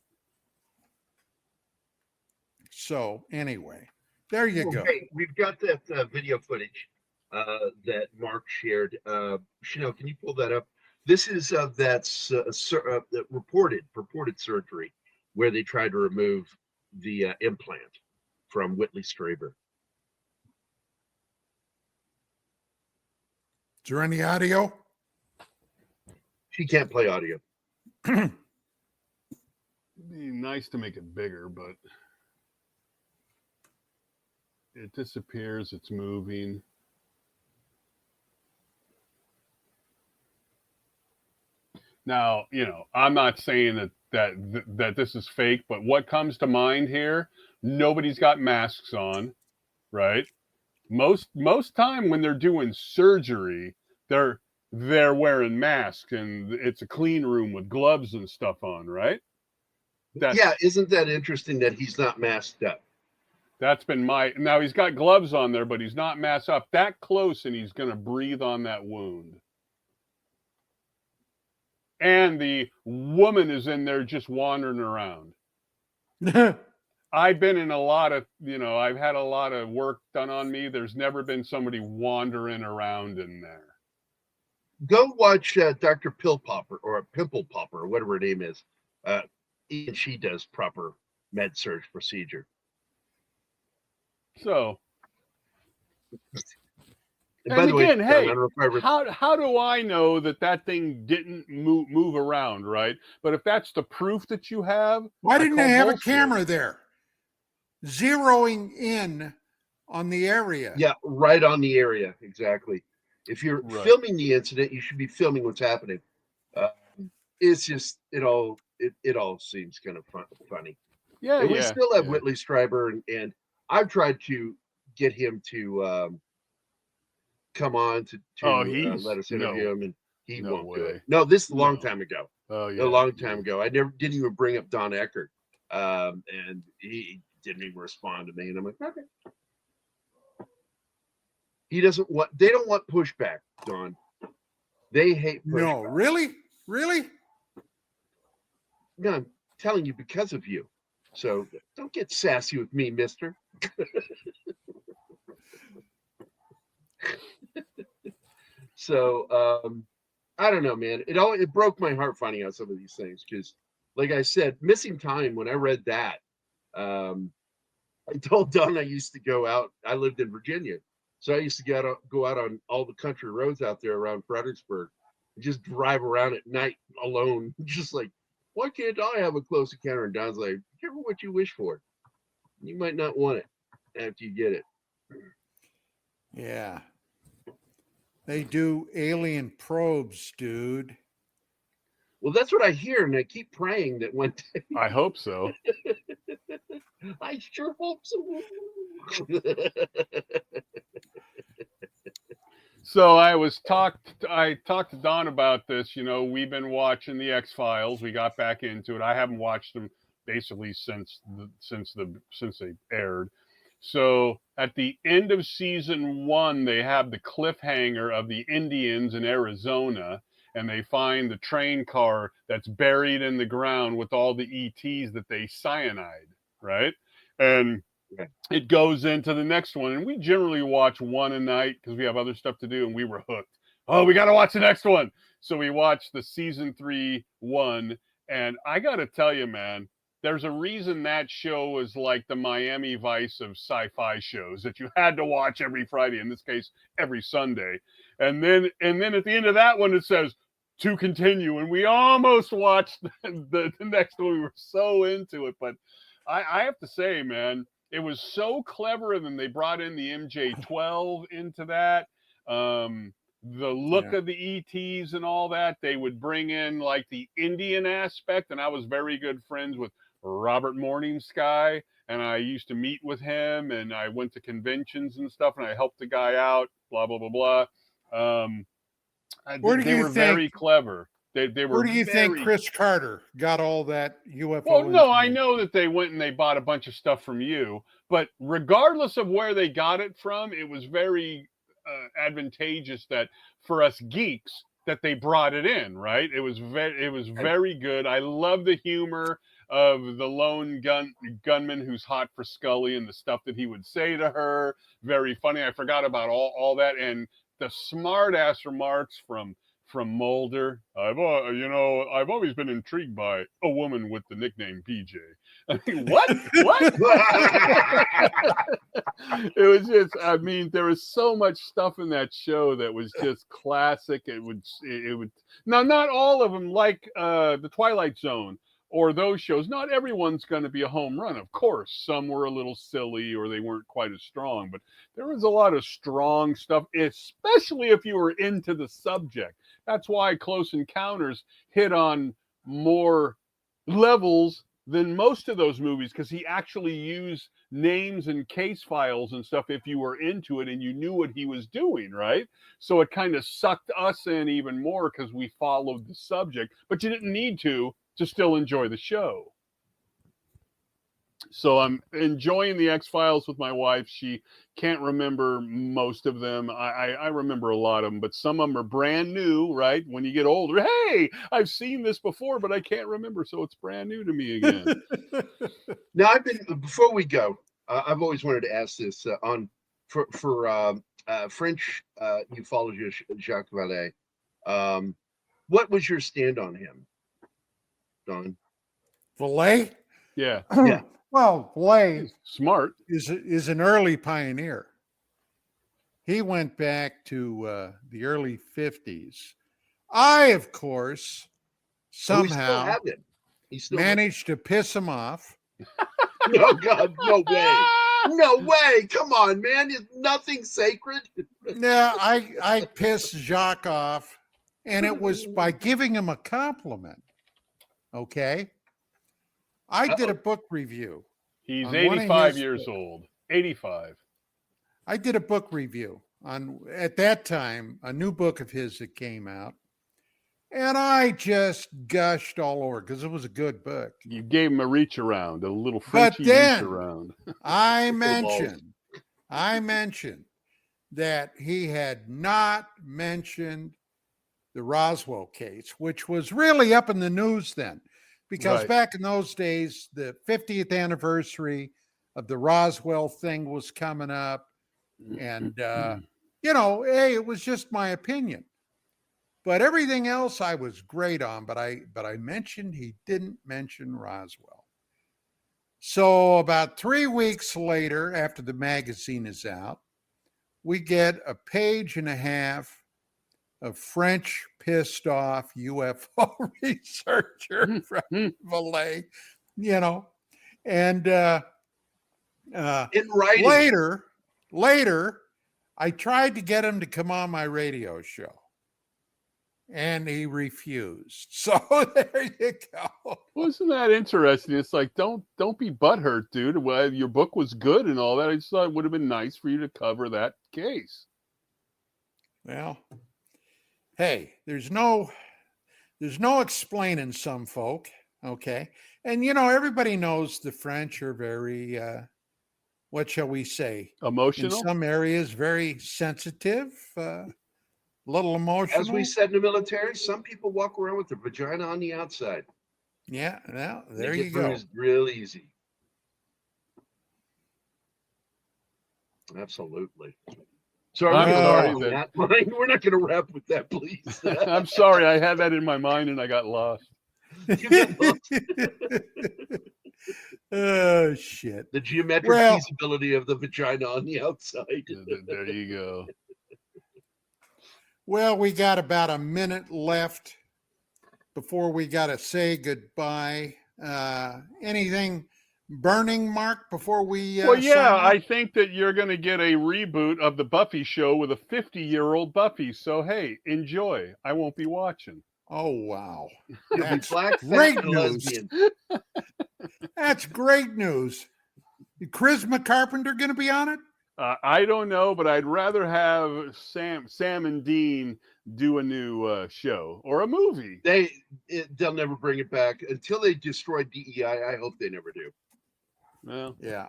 So anyway, there you go. Hey, we've got that video footage that Mark shared. Chanel, can you pull that up? This is of that purported surgery where they tried to remove the implant from Whitley Strieber. Is there any audio? She can't play audio. It'd be nice to make it bigger, but it disappears. It's moving. Now, you know, I'm not saying that this is fake, but what comes to mind here? Nobody's got masks on, right? Most time when they're doing surgery, they're wearing masks and it's a clean room with gloves and stuff on, right? Yeah, isn't that interesting that he's not masked up? That's been now he's got gloves on there, but he's not masked up that close, and he's going to breathe on that wound. And the woman is in there just wandering around. I've been in a lot of, I've had a lot of work done on me. There's never been somebody wandering around in there. Go watch Dr. Pill Popper or Pimple Popper or whatever her name is. Even she does proper med surg procedure. So, and by the again, way, hey, how do I know that thing didn't move around, right? But if that's the proof that you have, why didn't they have a camera there, zeroing in on the area? Yeah, right on the area, exactly. If you're filming the incident, you should be filming what's happening. It's just it all seems kind of funny. Yeah, and we still have Whitley Strieber, and I've tried to get him to come on to let us interview him, and he won't do it. No, this is a long time ago. Oh yeah, a long time ago. I didn't even bring up Don Eckert, and he didn't even respond to me, and I'm like, okay. They don't want pushback, Don. They hate pushback. No, really? No, I'm telling you because of you. So don't get sassy with me, mister. So I don't know, man. It broke my heart finding out some of these things because, like I said, missing time. When I read that, I told Don I used to go out. I lived in Virginia, so I used to go out on all the country roads out there around Fredericksburg and just drive around at night alone, just like, why can't I have a close encounter? And Don's like, careful what you wish for. You might not want it after you get it. Yeah. They do alien probes, dude. Well, that's what I hear, and I keep praying that one day. I hope so. I sure hope so. So I talked to Don about this. We've been watching the X-Files. We got back into it. I haven't watched them basically since they aired. So at the end of season 1, they have the cliffhanger of the Indians in Arizona, and they find the train car that's buried in the ground with all the ETs that they cyanide, right? And it goes into the next one, and we generally watch one a night because we have other stuff to do, and we were hooked. Oh, we got to watch the next one. So we watched the season 3 one, and I got to tell you, man, there's a reason that show is like the Miami Vice of sci-fi shows that you had to watch every Friday, in this case, every Sunday. And then at the end of that one, it says, to continue. And we almost watched the next one. We were so into it. But I have to say, man, it was so clever. And then they brought in the MJ-12 into that. The look of the ETs and all that. They would bring in like the Indian aspect. And I was very good friends with Robert Morningsky, and I used to meet with him, and I went to conventions and stuff, and I helped the guy out, blah, blah, blah, blah. They were very clever. They were. Where do you think Chris Carter got all that UFO? Well, no, I know that they went and they bought a bunch of stuff from you, but regardless of where they got it from, it was very advantageous that for us geeks that they brought it in, right? It was very good. I love the humor of the lone gunman who's hot for Scully and the stuff that he would say to her. Very funny. I forgot about all that, and the smart ass remarks from Mulder. I've always been intrigued by a woman with the nickname PJ. I mean, what? It was just, I mean, there was so much stuff in that show that was just classic. It would now, not all of them, like the Twilight Zone or those shows. Not everyone's going to be a home run, of course. Some were a little silly or they weren't quite as strong, but there was a lot of strong stuff, especially if you were into the subject. That's why Close Encounters hit on more levels than most of those movies, because he actually used names and case files and stuff if you were into it and you knew what he was doing, right? So it kind of sucked us in even more because we followed the subject, but you didn't need to still enjoy the show. So I'm enjoying the X-Files with my wife. She can't remember most of them. I remember a lot of them, but some of them are brand new, right? When you get older, hey, I've seen this before, but I can't remember, so it's brand new to me again. Now, before we go, I've always wanted to ask this for French ufologist Jacques Vallée. What was your stand on him, Don? Vallée? Yeah. Yeah. Well, Vallée smart is an early pioneer. He went back to the early 50s. I, of course, somehow managed to piss him off. No, God, no way. No way. Come on, man. Is nothing sacred? Yeah, I pissed Jacques off, and it was by giving him a compliment. Okay? I did a book review. He's 85 years old. 85. I did a book review on, at that time, a new book of his that came out. And I just gushed all over because it was a good book. You gave him a reach around, a little Frenchy reach around. I mentioned that he had not mentioned the Roswell case, which was really up in the news then. Because back in those days, the 50th anniversary of the Roswell thing was coming up. And, hey, it was just my opinion. But everything else I was great on. But I mentioned he didn't mention Roswell. So about 3 weeks later, after the magazine is out, we get a page and a half of French pissed off UFO researcher from Vallée, and in writing. Later, I tried to get him to come on my radio show, and he refused. So there you go. Wasn't that interesting? It's like, don't be butthurt, dude. Well, your book was good and all that. I just thought it would have been nice for you to cover that case. Well, hey, there's no explaining some folk, okay? And, everybody knows the French are very, what shall we say? Emotional? In some areas, very sensitive. little emotional. As we said in the military, some people walk around with their vagina on the outside. Yeah, well, there They you get go. bruised real easy. Absolutely. So I'm sorry we're not going to wrap with that, please. I'm sorry. I had that in my mind and I got lost. Oh, shit. The geometric feasibility of the vagina on the outside. There you go. Well, we got about a minute left before we got to say goodbye. Anything burning, Mark, before we well, yeah, sign off? I think that you're going to get a reboot of the Buffy show with a 50-year-old Buffy. So, hey, enjoy. I won't be watching. Oh, wow. That's That's great great news. That's great news. Is Charisma Carpenter going to be on it? I don't know, but I'd rather have Sam and Dean do a new show or a movie. They'll never bring it back until they destroy DEI. I hope they never do. Well, yeah.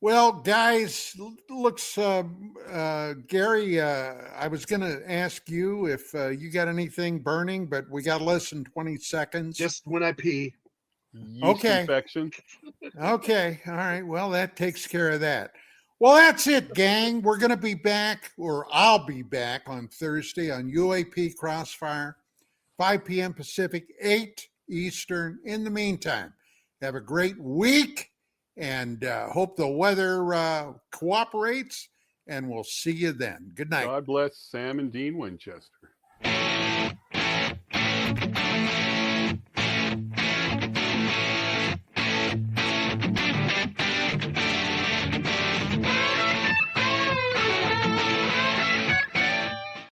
Well, guys, looks Gary. I was going to ask you if you got anything burning, but we got less than 20 seconds. Just when I pee. Yeast infection. Okay. All right. Well, that takes care of that. Well, that's it, gang. We're going to be back, or I'll be back on Thursday on UAP Crossfire, 5 p.m. Pacific, 8 Eastern. In the meantime, have a great week and hope the weather cooperates, and we'll see you then. Good night. God bless Sam and Dean Winchester.